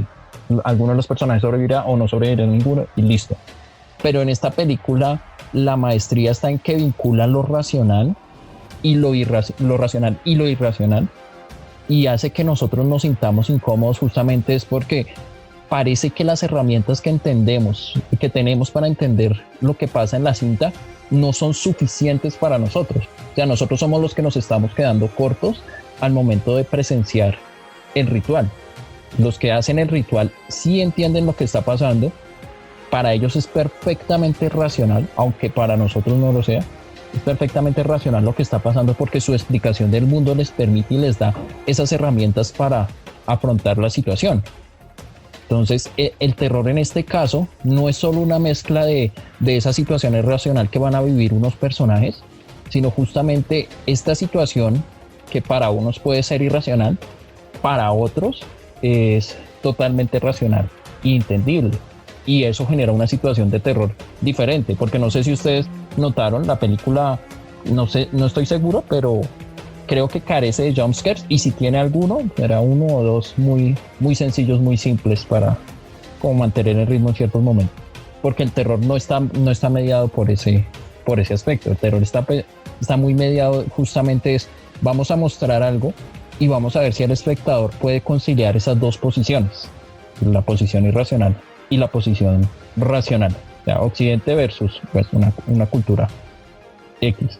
alguno de los personajes sobrevivirá o no sobrevivirá ninguno y listo. Pero en esta película la maestría está en que vincula lo racional y lo racional y lo irracional, y hace que nosotros nos sintamos incómodos. Justamente es porque parece que las herramientas que tenemos para entender lo que pasa en la cinta no son suficientes para nosotros. O sea, nosotros somos los que nos estamos quedando cortos al momento de presenciar el ritual. Los que hacen el ritual sí entienden lo que está pasando, para ellos es perfectamente racional, aunque para nosotros no lo sea. Es perfectamente racional lo que está pasando porque su explicación del mundo les permite y les da esas herramientas para afrontar la situación. Entonces, el terror en este caso no es solo una mezcla de esa situación irracional que van a vivir unos personajes, sino justamente esta situación que para unos puede ser irracional, para otros es totalmente racional e entendible. Y eso genera una situación de terror diferente, porque no sé si ustedes notaron la película, no estoy seguro, pero creo que carece de jumpscares, y si tiene alguno, era uno o dos muy, muy sencillos, muy simples para como mantener el ritmo en ciertos momentos, porque el terror no está mediado por ese aspecto. El terror está muy mediado, justamente vamos a mostrar algo y vamos a ver si el espectador puede conciliar esas dos posiciones, la posición irracional y la posición racional, o sea, Occidente versus pues, una cultura X.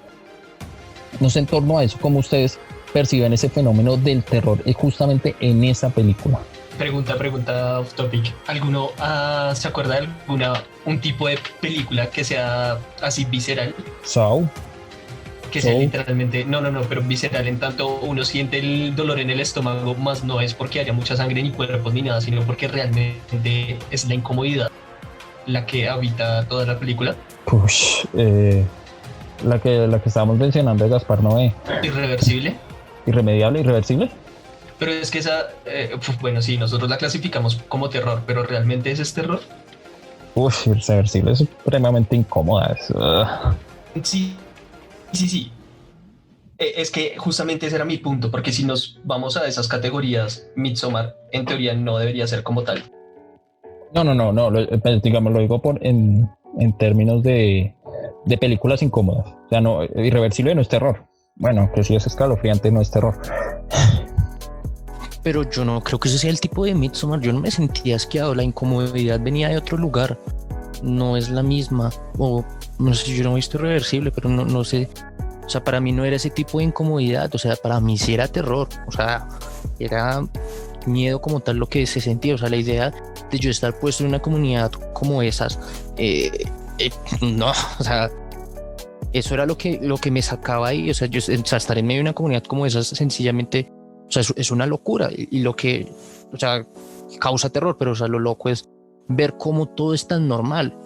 No sé, en torno a eso, cómo ustedes perciben ese fenómeno del terror justamente en esa película. Pregunta off topic. ¿Alguno se acuerda de un tipo de película que sea así visceral? Saw. Que sea literalmente, no, pero visceral, en tanto uno siente el dolor en el estómago, más no es porque haya mucha sangre ni cuerpos ni nada, sino porque realmente es la incomodidad la que habita toda la película. La que estábamos mencionando de Gaspar Noé. Irreversible. Irremediable, irreversible. Pero es que esa, bueno, sí, nosotros la clasificamos como terror, pero ¿realmente ese es terror? Uf, irreversible es supremamente incómoda. Sí, sí, sí. Es que justamente ese era mi punto, porque si nos vamos a esas categorías, Midsommar en teoría no debería ser como tal. No, pues, digamos, lo digo en términos de películas incómodas. O sea, no, irreversible no es terror. Bueno, que si es escalofriante, no es terror. Pero yo no creo que ese sea el tipo de Midsommar. Yo no me sentía asqueado. La incomodidad venía de otro lugar. No es la misma. O no sé, yo no he visto Irreversible, pero no sé. O sea, para mí no era ese tipo de incomodidad. O sea, para mí sí era terror. O sea, era miedo como tal lo que se sentía. O sea, la idea de yo estar puesto en una comunidad como esas, no, o sea, eso era lo que me sacaba ahí. O sea, o sea, estar en medio de una comunidad como esas sencillamente, o sea, es una locura. Y lo que, o sea, causa terror, pero o sea, lo loco es ver cómo todo es tan normal.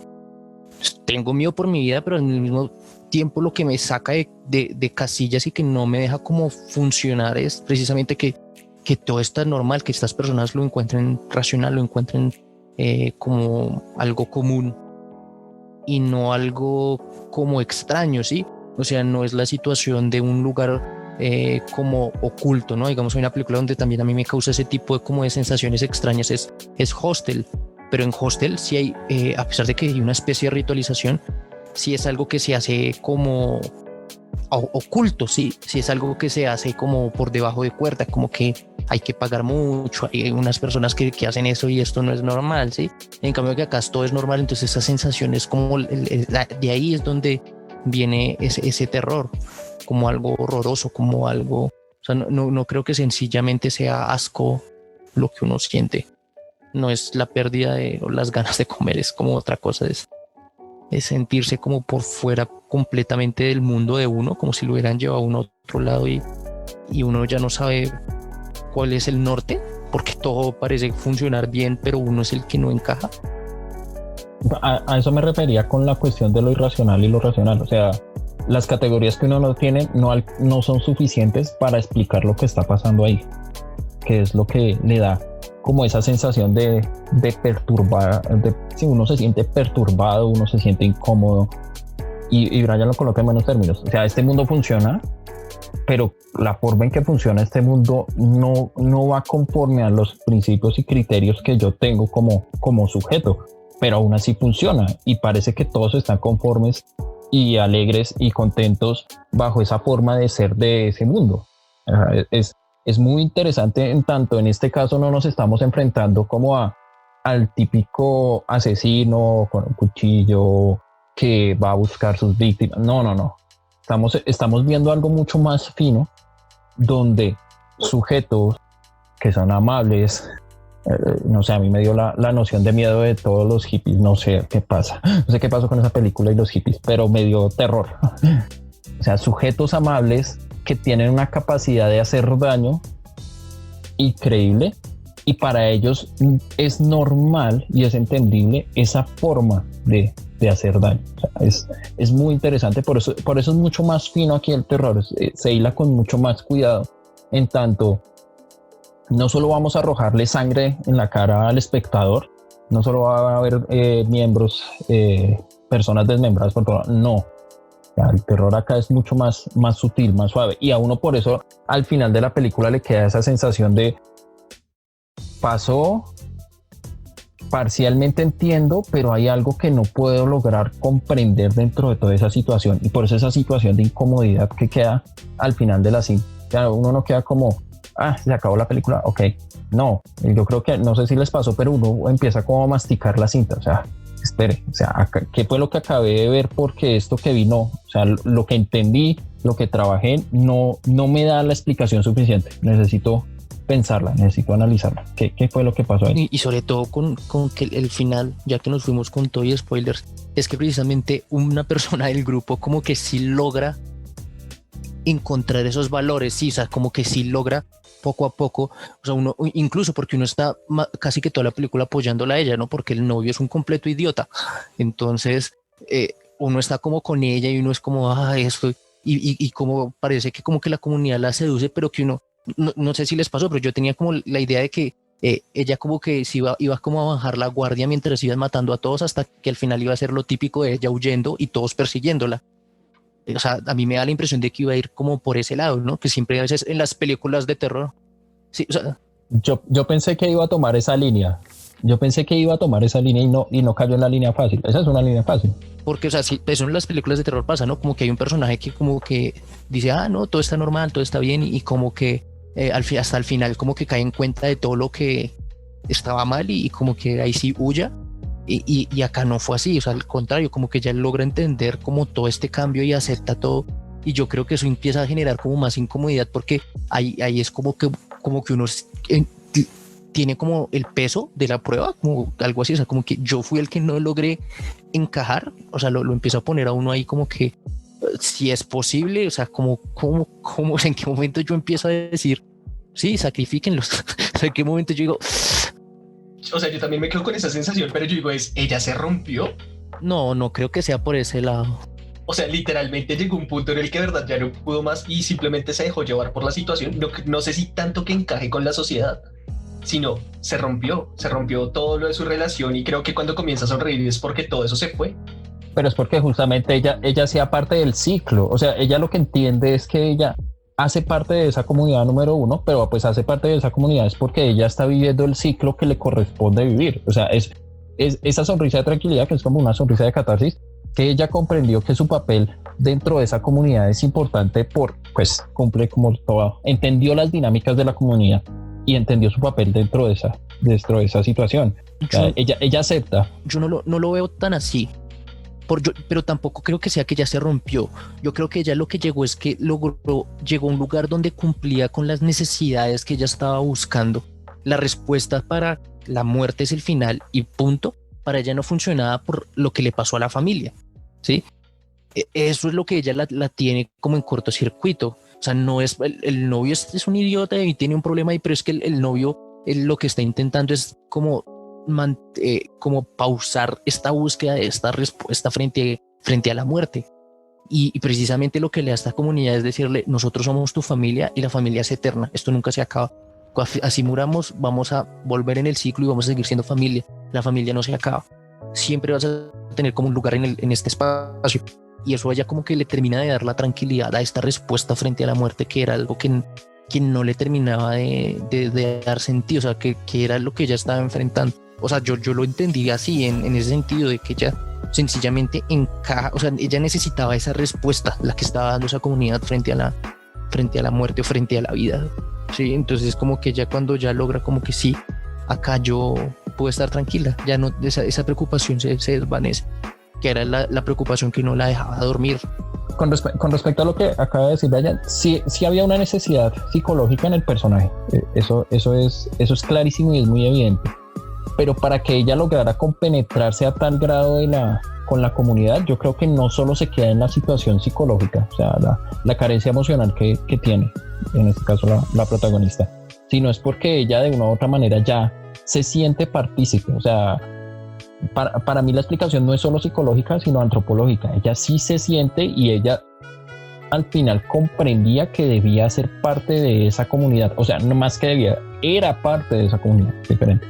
Tengo miedo por mi vida, pero al mismo tiempo lo que me saca de casillas y que no me deja como funcionar es precisamente que todo está normal, que estas personas lo encuentren racional, lo encuentren como algo común y no algo como extraño, ¿sí? O sea, no es la situación de un lugar como oculto, ¿no? Digamos, hay una película donde también a mí me causa ese tipo de como de sensaciones extrañas, es Hostel, pero en Hostel sí hay, a pesar de que hay una especie de ritualización, sí es algo que se hace como oculto, sí es algo que se hace como por debajo de cuerda, como que hay que pagar mucho, hay unas personas que hacen eso y esto no es normal, ¿sí? En cambio que acá todo es normal, entonces esa sensación es como, de ahí es donde viene ese terror, como algo horroroso, como algo, o sea, no creo que sencillamente sea asco lo que uno siente, no es la pérdida de o las ganas de comer, es como otra cosa, es sentirse como por fuera completamente del mundo de uno, como si lo hubieran llevado a uno a otro lado y uno ya no sabe cuál es el norte, porque todo parece funcionar bien, pero uno es el que no encaja. A eso me refería con la cuestión de lo irracional y lo racional. O sea, las categorías que uno no tiene no son suficientes para explicar lo que está pasando ahí, que es lo que le da como esa sensación de perturbar, si uno se siente perturbado, uno se siente incómodo. Y Brian lo coloca en buenos términos. O sea, este mundo funciona, pero la forma en que funciona este mundo no va conforme a los principios y criterios que yo tengo como sujeto, pero aún así funciona y parece que todos están conformes y alegres y contentos bajo esa forma de ser de ese mundo. Es muy interesante en tanto en este caso no nos estamos enfrentando como al típico asesino con un cuchillo que va a buscar sus víctimas. No. Estamos viendo algo mucho más fino donde sujetos que son amables, no sé, a mí me dio la noción de miedo de todos los hippies, no sé qué pasa, no sé qué pasó con esa película y los hippies, pero me dio terror. O sea, sujetos amables que tienen una capacidad de hacer daño increíble y para ellos es normal y es entendible esa forma de hacer daño. O sea, es muy interesante, por eso es mucho más fino aquí el terror, se hila con mucho más cuidado, en tanto no solo vamos a arrojarle sangre en la cara al espectador, no solo va a haber miembros, personas desmembradas por todo, no. El terror acá es mucho más sutil, más suave, y a uno por eso al final de la película le queda esa sensación de pasó, parcialmente entiendo, pero hay algo que no puedo lograr comprender dentro de toda esa situación, y por eso esa situación de incomodidad que queda al final de la cinta. O sea, uno no queda como, se acabó la película, ok, no, yo creo que, no sé si les pasó, pero uno empieza como a masticar la cinta, o sea, espere, o sea, ¿qué fue lo que acabé de ver? Porque esto que vi no, o sea, lo que entendí, lo que trabajé, no me da la explicación suficiente, necesito pensarla, necesito analizarla. ¿Qué fue lo que pasó ahí? Y sobre todo con que el final, ya que nos fuimos con todo y spoilers, es que precisamente una persona del grupo como que sí logra encontrar esos valores, sí, o sea, como que sí logra poco a poco, o sea, uno, incluso porque uno está casi que toda la película apoyándola a ella, ¿no? Porque el novio es un completo idiota, entonces uno está como con ella y uno es como, esto, y como parece que como que la comunidad la seduce, pero que uno no sé si les pasó, pero yo tenía como la idea de que ella como que se iba como a bajar la guardia mientras iban matando a todos hasta que al final iba a ser lo típico de ella huyendo y todos persiguiéndola. O sea, a mí me da la impresión de que iba a ir como por ese lado, ¿no? Que siempre a veces en las películas de terror. Sí, o sea, Yo pensé que iba a tomar esa línea. Yo pensé que iba a tomar esa línea y no cayó en la línea fácil. Esa es una línea fácil. porque, o sea, sí, eso en las películas de terror pasa, ¿no? Como que hay un personaje que como que dice, no, todo está normal, todo está bien, y como que hasta el final como que cae en cuenta de todo lo que estaba mal y como que ahí sí huya. Y acá no fue así, o sea, al contrario, como que ya logra entender como todo este cambio y acepta todo. Y yo creo que eso empieza a generar como más incomodidad porque ahí es como que uno tiene como el peso de la prueba, como algo así, o sea, como que yo fui el que no logré encajar, o sea, lo empiezo a poner a uno ahí como que si es posible, o sea, como en qué momento yo empiezo a decir, sí, sacrifíquenlos, o sea, en qué momento yo digo, O sea, yo también me quedo con esa sensación, pero yo digo, ¿ella se rompió? no creo que sea por ese lado. O sea, literalmente llegó un punto en el que de verdad ya no pudo más y simplemente se dejó llevar por la situación. No sé si tanto que encaje con la sociedad, sino se rompió todo lo de su relación y creo que cuando comienza a sonreír es porque todo eso se fue. Pero es porque justamente ella hacía parte del ciclo. O sea, ella lo que entiende es que ella hace parte de esa comunidad número uno, pero pues hace parte de esa comunidad es porque ella está viviendo el ciclo que le corresponde vivir. O sea, es esa sonrisa de tranquilidad que es como una sonrisa de catarsis, que ella comprendió que su papel dentro de esa comunidad es importante pues cumple como todo, entendió las dinámicas de la comunidad y entendió su papel dentro de esa situación. O sea, ella acepta. Yo no lo veo tan así. Pero tampoco creo que sea que ya se rompió. Yo creo que ella lo que llegó es que llegó a un lugar donde cumplía con las necesidades que ella estaba buscando. La respuesta para la muerte es el final y punto. Para ella no funcionaba por lo que le pasó a la familia, ¿sí? Eso es lo que ella la tiene como en cortocircuito. O sea, no es el novio es un idiota y tiene un problema ahí, pero es que el novio lo que está intentando es como pausar esta búsqueda de esta respuesta frente a la muerte. Y precisamente lo que le da a esta comunidad es decirle, nosotros somos tu familia y la familia es eterna, esto nunca se acaba. Así muramos, vamos a volver en el ciclo y vamos a seguir siendo familia. La familia no se acaba. Siempre vas a tener como un lugar en este espacio. Y eso a ella como que le termina de dar la tranquilidad a esta respuesta frente a la muerte, que era algo que no le terminaba de dar sentido, o sea, que era lo que ella estaba enfrentando. O sea, yo lo entendí así, en ese sentido de que ella sencillamente encaja, o sea, ella necesitaba esa respuesta, la que estaba dando esa comunidad frente a la muerte o frente a la vida. Sí, entonces como que ya cuando ya logra como que sí, acá yo puedo estar tranquila, ya no, esa preocupación se desvanece, que era la preocupación que no la dejaba dormir. Con respecto a lo que acaba de decir Brian, sí había una necesidad psicológica en el personaje, eso es clarísimo y es muy evidente, pero para que ella lograra compenetrarse a tal grado con la comunidad, yo creo que no solo se queda en la situación psicológica, o sea, la carencia emocional que tiene, en este caso la protagonista, sino es porque ella de una u otra manera ya se siente partícipe. O sea, para mí la explicación no es solo psicológica, sino antropológica. Ella sí se siente y ella al final comprendía que debía ser parte de esa comunidad, o sea, no más que debía, era parte de esa comunidad, diferente.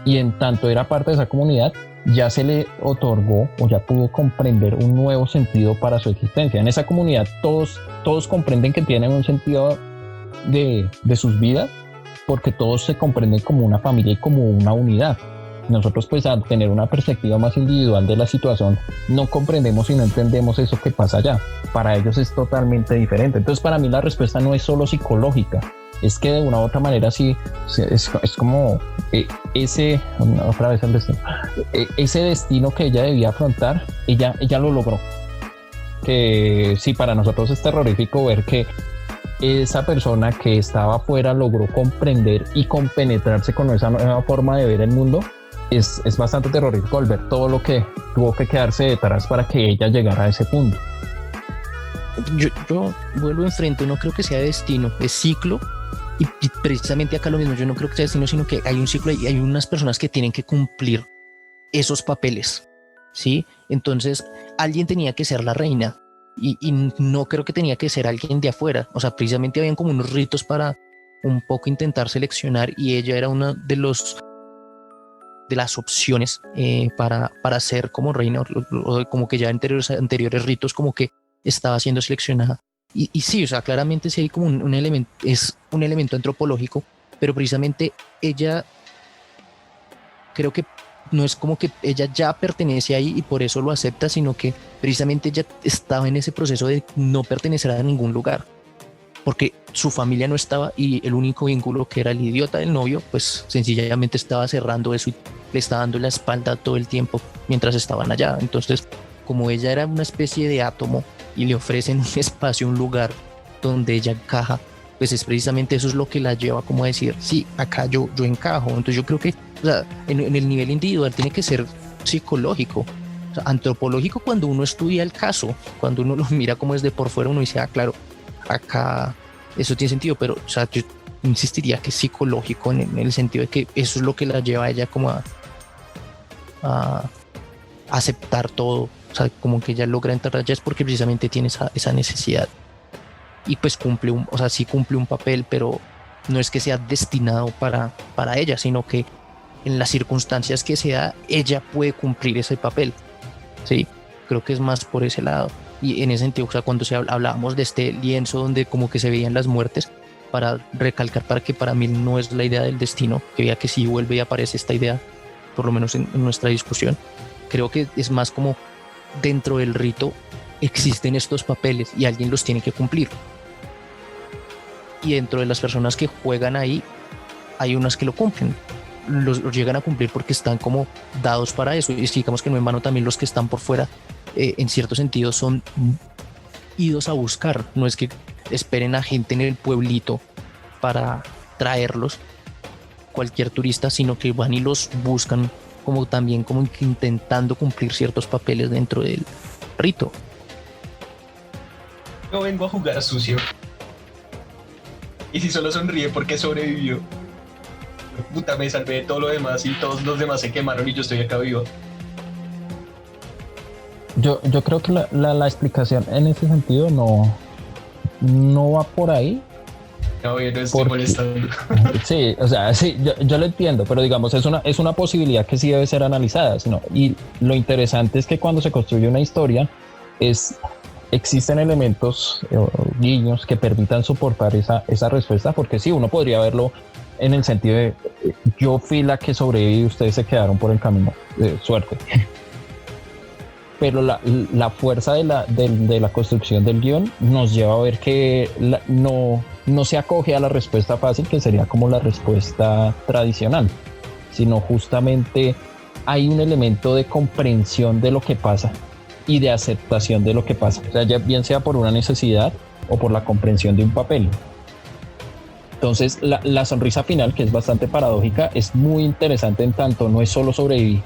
Y en tanto era parte de esa comunidad, ya se le otorgó o ya pudo comprender un nuevo sentido para su existencia. En esa comunidad todos comprenden que tienen un sentido de sus vidas, porque todos se comprenden como una familia y como una unidad. Nosotros pues al tener una perspectiva más individual de la situación no comprendemos y no entendemos eso que pasa allá. Para ellos es totalmente diferente. Entonces para mí la respuesta no es solo psicológica, es que de una u otra manera sí es como ese destino que ella debía afrontar, ella lo logró. Que sí, para nosotros es terrorífico ver que esa persona que estaba afuera logró comprender y compenetrarse con esa nueva forma de ver el mundo. Es bastante terrorífico al ver todo lo que tuvo que quedarse detrás para que ella llegara a ese punto. Yo vuelvo enfrente, no creo que sea destino, es ciclo. Y precisamente acá lo mismo, yo no creo que sea destino, sino que hay un ciclo y hay unas personas que tienen que cumplir esos papeles, ¿sí? Entonces alguien tenía que ser la reina y no creo que tenía que ser alguien de afuera. O sea, precisamente habían como unos ritos para un poco intentar seleccionar y ella era una de las opciones para ser como reina, o como que ya anteriores ritos como que estaba siendo seleccionada. Y sí, o sea, claramente sí hay como un elemento, es un elemento antropológico, pero precisamente ella, creo que no es como que ella ya pertenece ahí y por eso lo acepta, sino que precisamente ella estaba en ese proceso de no pertenecer a ningún lugar, porque su familia no estaba y el único vínculo, que era el idiota del novio, pues sencillamente estaba cerrando eso y le estaba dando la espalda todo el tiempo mientras estaban allá. Entonces, como ella era una especie de átomo y le ofrecen un espacio, un lugar donde ella encaja, pues es precisamente eso es lo que la lleva como a decir, sí, acá yo encajo. Entonces yo creo que, o sea, en el nivel individual tiene que ser psicológico, o sea, antropológico cuando uno estudia el caso, cuando uno lo mira como desde por fuera, uno dice, ah, claro, acá eso tiene sentido, pero, o sea, yo insistiría que es psicológico en el sentido de que eso es lo que la lleva a ella como a aceptar todo. O sea, como que ella logra entrar allá es porque precisamente tiene esa necesidad. Y pues sí cumple un papel, pero no es que sea destinado para ella, sino que en las circunstancias que se da, ella puede cumplir ese papel. Sí, creo que es más por ese lado. Y en ese sentido, o sea, cuando hablábamos de este lienzo donde como que se veían las muertes, para recalcar para que para mí no es la idea del destino, que vea que sí vuelve y aparece esta idea, por lo menos en nuestra discusión. Creo que es más como dentro del rito existen estos papeles y alguien los tiene que cumplir. Y dentro de las personas que juegan ahí, hay unas que lo cumplen, los llegan a cumplir porque están como dados para eso. Y digamos que no en vano también los que están por fuera, en cierto sentido, son idos a buscar. No es que esperen a gente en el pueblito para traerlos, cualquier turista, sino que van y los buscan como también como intentando cumplir ciertos papeles dentro del rito. Yo vengo a jugar sucio. Y si solo sonríe porque sobrevivió. Puta, me salvé de todo lo demás y todos los demás se quemaron y yo estoy acá vivo. Yo creo que la explicación en ese sentido no va por ahí. No, yo no estoy molestando. Sí, o sea, sí, yo lo entiendo, pero digamos, es una posibilidad que sí debe ser analizada. Y lo interesante es que cuando se construye una historia, existen elementos, guiños que permitan soportar esa respuesta, porque sí, uno podría verlo en el sentido de yo fui la que sobreviví y ustedes se quedaron por el camino, suerte. Pero la fuerza de la construcción del guión nos lleva a ver que no se acoge a la respuesta fácil, que sería como la respuesta tradicional, sino justamente hay un elemento de comprensión de lo que pasa y de aceptación de lo que pasa, o sea, ya bien sea por una necesidad o por la comprensión de un papel. Entonces la sonrisa final, que es bastante paradójica, es muy interesante en tanto no es solo sobrevivir,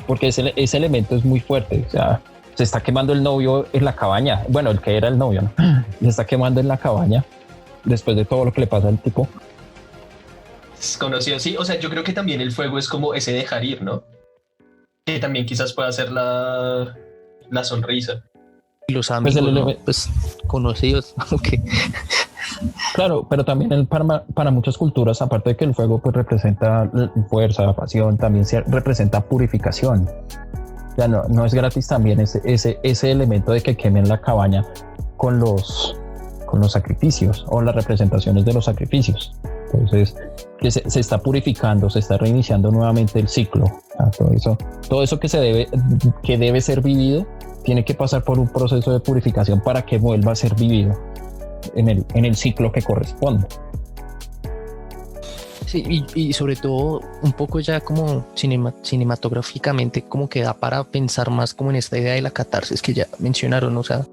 porque ese elemento es muy fuerte. O sea, se está quemando el novio en la cabaña, bueno, el que era el novio, ¿no? Se está quemando en la cabaña después de todo lo que le pasa al tipo. Es conocido, sí. O sea, yo creo que también el fuego es como ese dejar ir, ¿no? Que también quizás pueda ser la sonrisa. Y los amigos, ¿no? Pues conocidos, aunque... Claro, pero también para muchas culturas, aparte de que el fuego pues representa fuerza, pasión, también representa purificación. Ya no es gratis también ese elemento de que quemen la cabaña con los sacrificios o las representaciones de los sacrificios. Entonces, que se está purificando, se está reiniciando nuevamente el ciclo. Todo eso que debe ser vivido, tiene que pasar por un proceso de purificación para que vuelva a ser vivido en el ciclo que corresponde. Sí, y sobre todo un poco ya como cinematográficamente como que da para pensar más como en esta idea de la catarsis que ya mencionaron, o sea,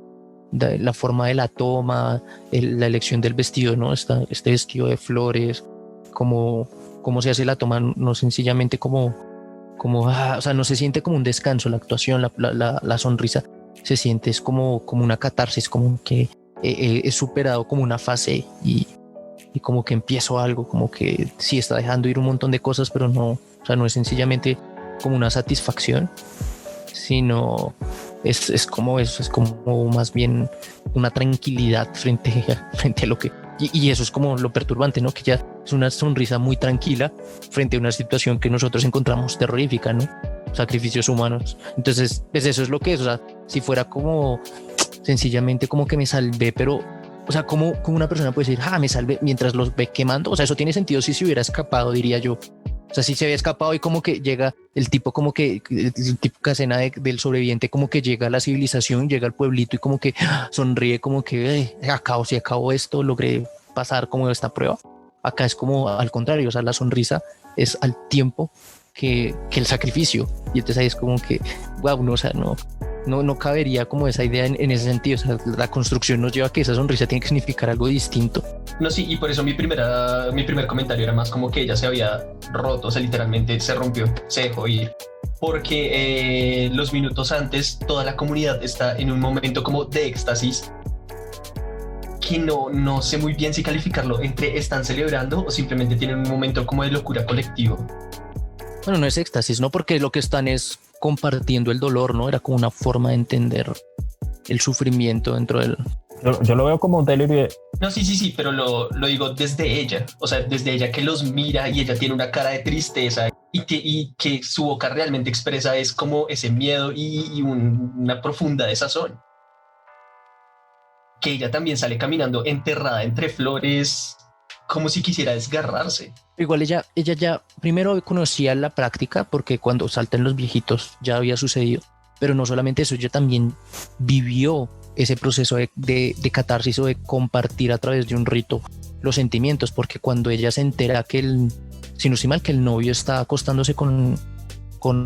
la forma de la toma, la elección del vestido, ¿no? Este vestido de flores, cómo se hace la toma, no sencillamente como o sea, no se siente como un descanso, la actuación, la sonrisa, se siente es como una catarsis, como que he superado como una fase y como que empiezo algo, como que sí está dejando ir un montón de cosas, pero no, o sea, no es sencillamente como una satisfacción, sino es como eso, es como más bien una tranquilidad frente a lo que... Y eso es como lo perturbante, ¿no? Que ya es una sonrisa muy tranquila frente a una situación que nosotros encontramos terrorífica, ¿no? Sacrificios humanos. Entonces, pues eso es lo que es. O sea, si fuera como sencillamente como que me salvé, pero, o sea, como una persona puede decir, me salvé mientras los ve quemando. O sea, eso tiene sentido si se hubiera escapado, diría yo. O sea, si se había escapado y como que llega el tipo, como que el típica escena del sobreviviente, como que llega a la civilización, llega al pueblito y como que sonríe, como que si acabo esto, logré pasar como esta prueba. Acá es como al contrario, o sea, la sonrisa es al tiempo que el sacrificio. Y entonces ahí es como que, wow, no, o sea, no cabería como esa idea en ese sentido. O sea, la construcción nos lleva a que esa sonrisa tiene que significar algo distinto. No, sí, y por eso mi primer comentario era más como que ella se había roto, o sea, literalmente se rompió, se dejó ir. Porque los minutos antes toda la comunidad está en un momento como de éxtasis que no sé muy bien si calificarlo entre están celebrando o simplemente tienen un momento como de locura colectivo. Bueno, no es éxtasis, ¿no? Porque lo que están es compartiendo el dolor, ¿no? Era como una forma de entender el sufrimiento dentro del... Yo lo veo como un delirio. No, sí, pero lo digo desde ella. O sea, desde ella que los mira y ella tiene una cara de tristeza y que su boca realmente expresa es como ese miedo y una profunda desazón. Que ella también sale caminando enterrada entre flores como si quisiera desgarrarse. Igual ella ya primero conocía la práctica porque cuando saltan los viejitos ya había sucedido, pero no solamente eso, ella también vivió ese proceso de catarsis o de compartir a través de un rito los sentimientos, porque cuando ella se entera que si no estoy mal, que el novio está acostándose con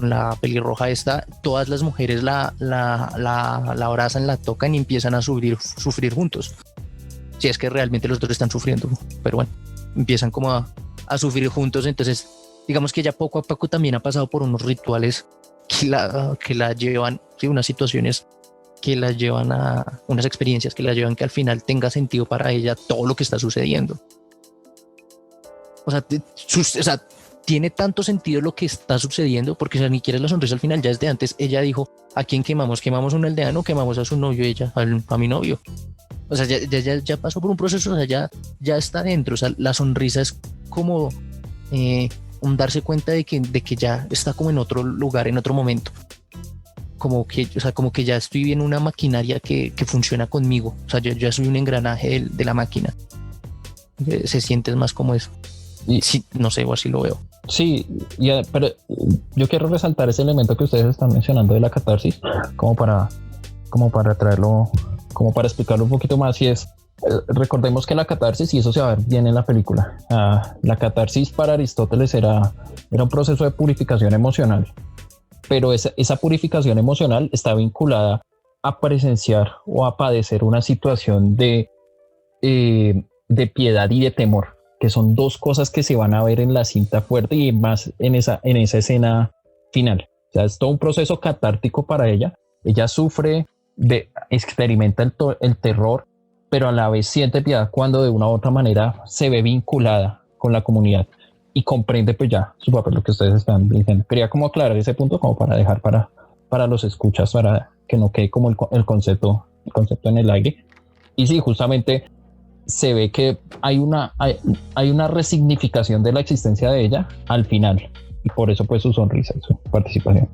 la pelirroja esta, todas las mujeres la abrazan, la tocan y empiezan a sufrir juntos. Si es que realmente los dos están sufriendo, pero bueno, empiezan como a sufrir juntos. Entonces, digamos que ella poco a poco también ha pasado por unos rituales que la llevan, sí, unas situaciones que la llevan a unas experiencias que la llevan que al final tenga sentido para ella todo lo que está sucediendo. O sea, tiene tanto sentido lo que está sucediendo, porque ni siquiera la sonrisa al final, ya desde antes ella dijo, ¿a quién quemamos? ¿Quemamos a un aldeano? ¿Quemamos a su novio? Ella, a mi novio. O sea, ya pasó por un proceso, o sea, ya está dentro. O sea, la sonrisa es como un darse cuenta de que ya está como en otro lugar, en otro momento. Como que ya estoy en una maquinaria que funciona conmigo. O sea, yo ya soy un engranaje de la máquina. Se siente más como eso. Y sí, no sé, o así lo veo. Sí, pero yo quiero resaltar ese elemento que ustedes están mencionando de la catarsis, como para traerlo, como para explicarlo un poquito más. Y es, recordemos que la catarsis, y eso se va a ver bien en la película, la catarsis para Aristóteles era un proceso de purificación emocional, pero esa purificación emocional está vinculada a presenciar o a padecer una situación de piedad y de temor, que son dos cosas que se van a ver en la cinta fuerte y más en esa escena final. O sea, es todo un proceso catártico para ella. Ella sufre, experimenta el terror, pero a la vez siente piedad cuando de una u otra manera se ve vinculada con la comunidad y comprende pues ya su papel, lo que ustedes están diciendo. Quería como aclarar ese punto como para dejar para los escuchas, para que no quede como el concepto en el aire. Y sí, justamente se ve que hay una resignificación de la existencia de ella al final, y por eso pues su sonrisa y su participación.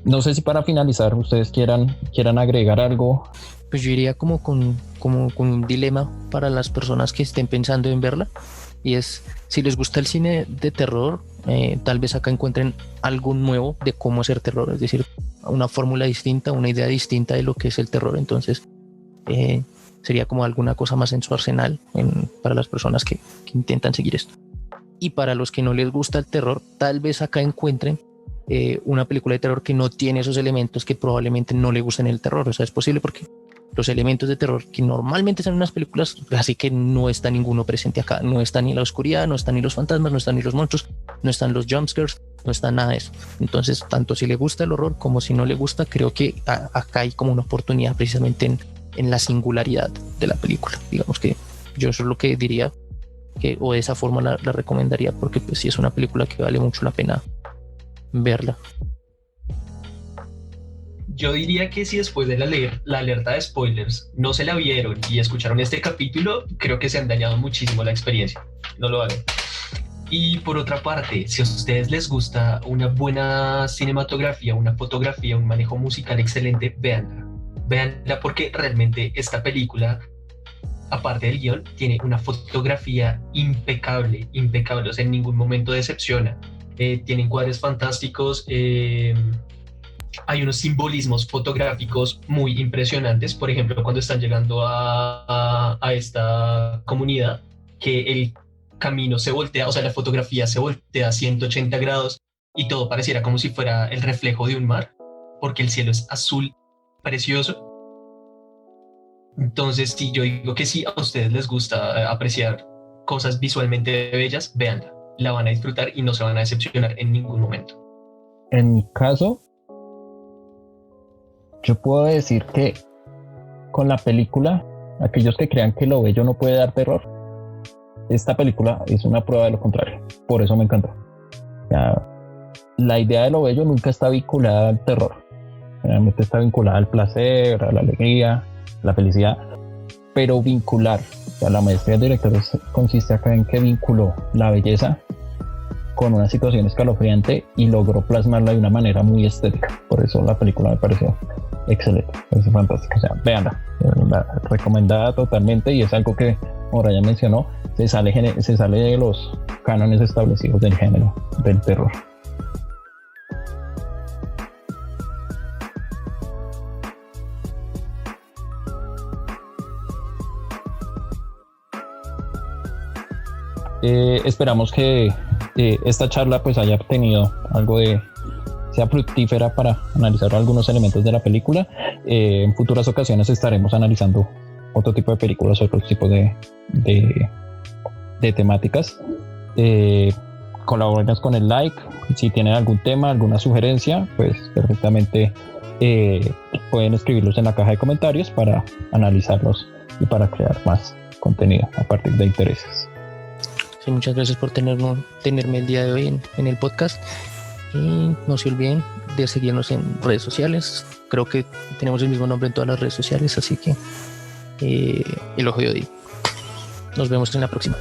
No sé si para finalizar ustedes quieran agregar algo. Pues yo iría como con un dilema para las personas que estén pensando en verla, y es, si les gusta el cine de terror, tal vez acá encuentren algo nuevo de cómo hacer terror, es decir, una fórmula distinta, una idea distinta de lo que es el terror. Entonces sería como alguna cosa más en su arsenal para las personas que intentan seguir esto. Y para los que no les gusta el terror, tal vez acá encuentren una película de terror que no tiene esos elementos que probablemente no le gusten el terror. O sea, es posible porque los elementos de terror que normalmente son en unas películas, así que no está ninguno presente acá. No está ni la oscuridad, no están ni los fantasmas, no están ni los monstruos, no están los jumpscares, no está nada de eso. Entonces, tanto si le gusta el horror como si no le gusta, creo que acá hay como una oportunidad precisamente en la singularidad de la película. Digamos que yo eso es lo que diría, o de esa forma la recomendaría, porque pues sí es una película que vale mucho la pena verla. Yo diría que si después de la alerta de spoilers no se la vieron y escucharon este capítulo, creo que se han dañado muchísimo la experiencia. No lo hagan. Y por otra parte, si a ustedes les gusta una buena cinematografía, una fotografía, un manejo musical excelente, véanla. Véanla porque realmente esta película, aparte del guión, tiene una fotografía impecable, impecable. O sea, en ningún momento decepciona. Tiene encuadres fantásticos. Hay unos simbolismos fotográficos muy impresionantes. Por ejemplo, cuando están llegando a esta comunidad, que el camino se voltea, o sea, la fotografía se voltea a 180 grados y todo pareciera como si fuera el reflejo de un mar, porque el cielo es azul, precioso. Entonces, sí, yo digo que si a ustedes les gusta apreciar cosas visualmente bellas, véanla, la van a disfrutar y no se van a decepcionar en ningún momento. En mi caso, yo puedo decir que con la película, aquellos que crean que lo bello no puede dar terror, esta película es una prueba de lo contrario. Por eso me encantó. Ya, la idea de lo bello nunca está vinculada al terror. Realmente está vinculada al placer, a la alegría, la felicidad, pero vincular, o sea, la maestría del director consiste acá en que vinculó la belleza con una situación escalofriante y logró plasmarla de una manera muy estética. Por eso la película me pareció excelente, es fantástica. O sea, véanla, la recomendada totalmente, y es algo que, como Ryan mencionó, se sale de los cánones establecidos del género del terror. Esperamos que esta charla pues haya tenido algo sea fructífera para analizar algunos elementos de la película. En futuras ocasiones estaremos analizando otro tipo de películas, otros tipos de temáticas. Colaborenos con el like. Si tienen algún tema, alguna sugerencia, pues perfectamente pueden escribirlos en la caja de comentarios para analizarlos y para crear más contenido a partir de intereses. Sí, muchas gracias por tenerme el día de hoy en el podcast, y no se olviden de seguirnos en redes sociales. Creo que tenemos el mismo nombre en todas las redes sociales, así que el ojo de Odín. Nos vemos en la próxima.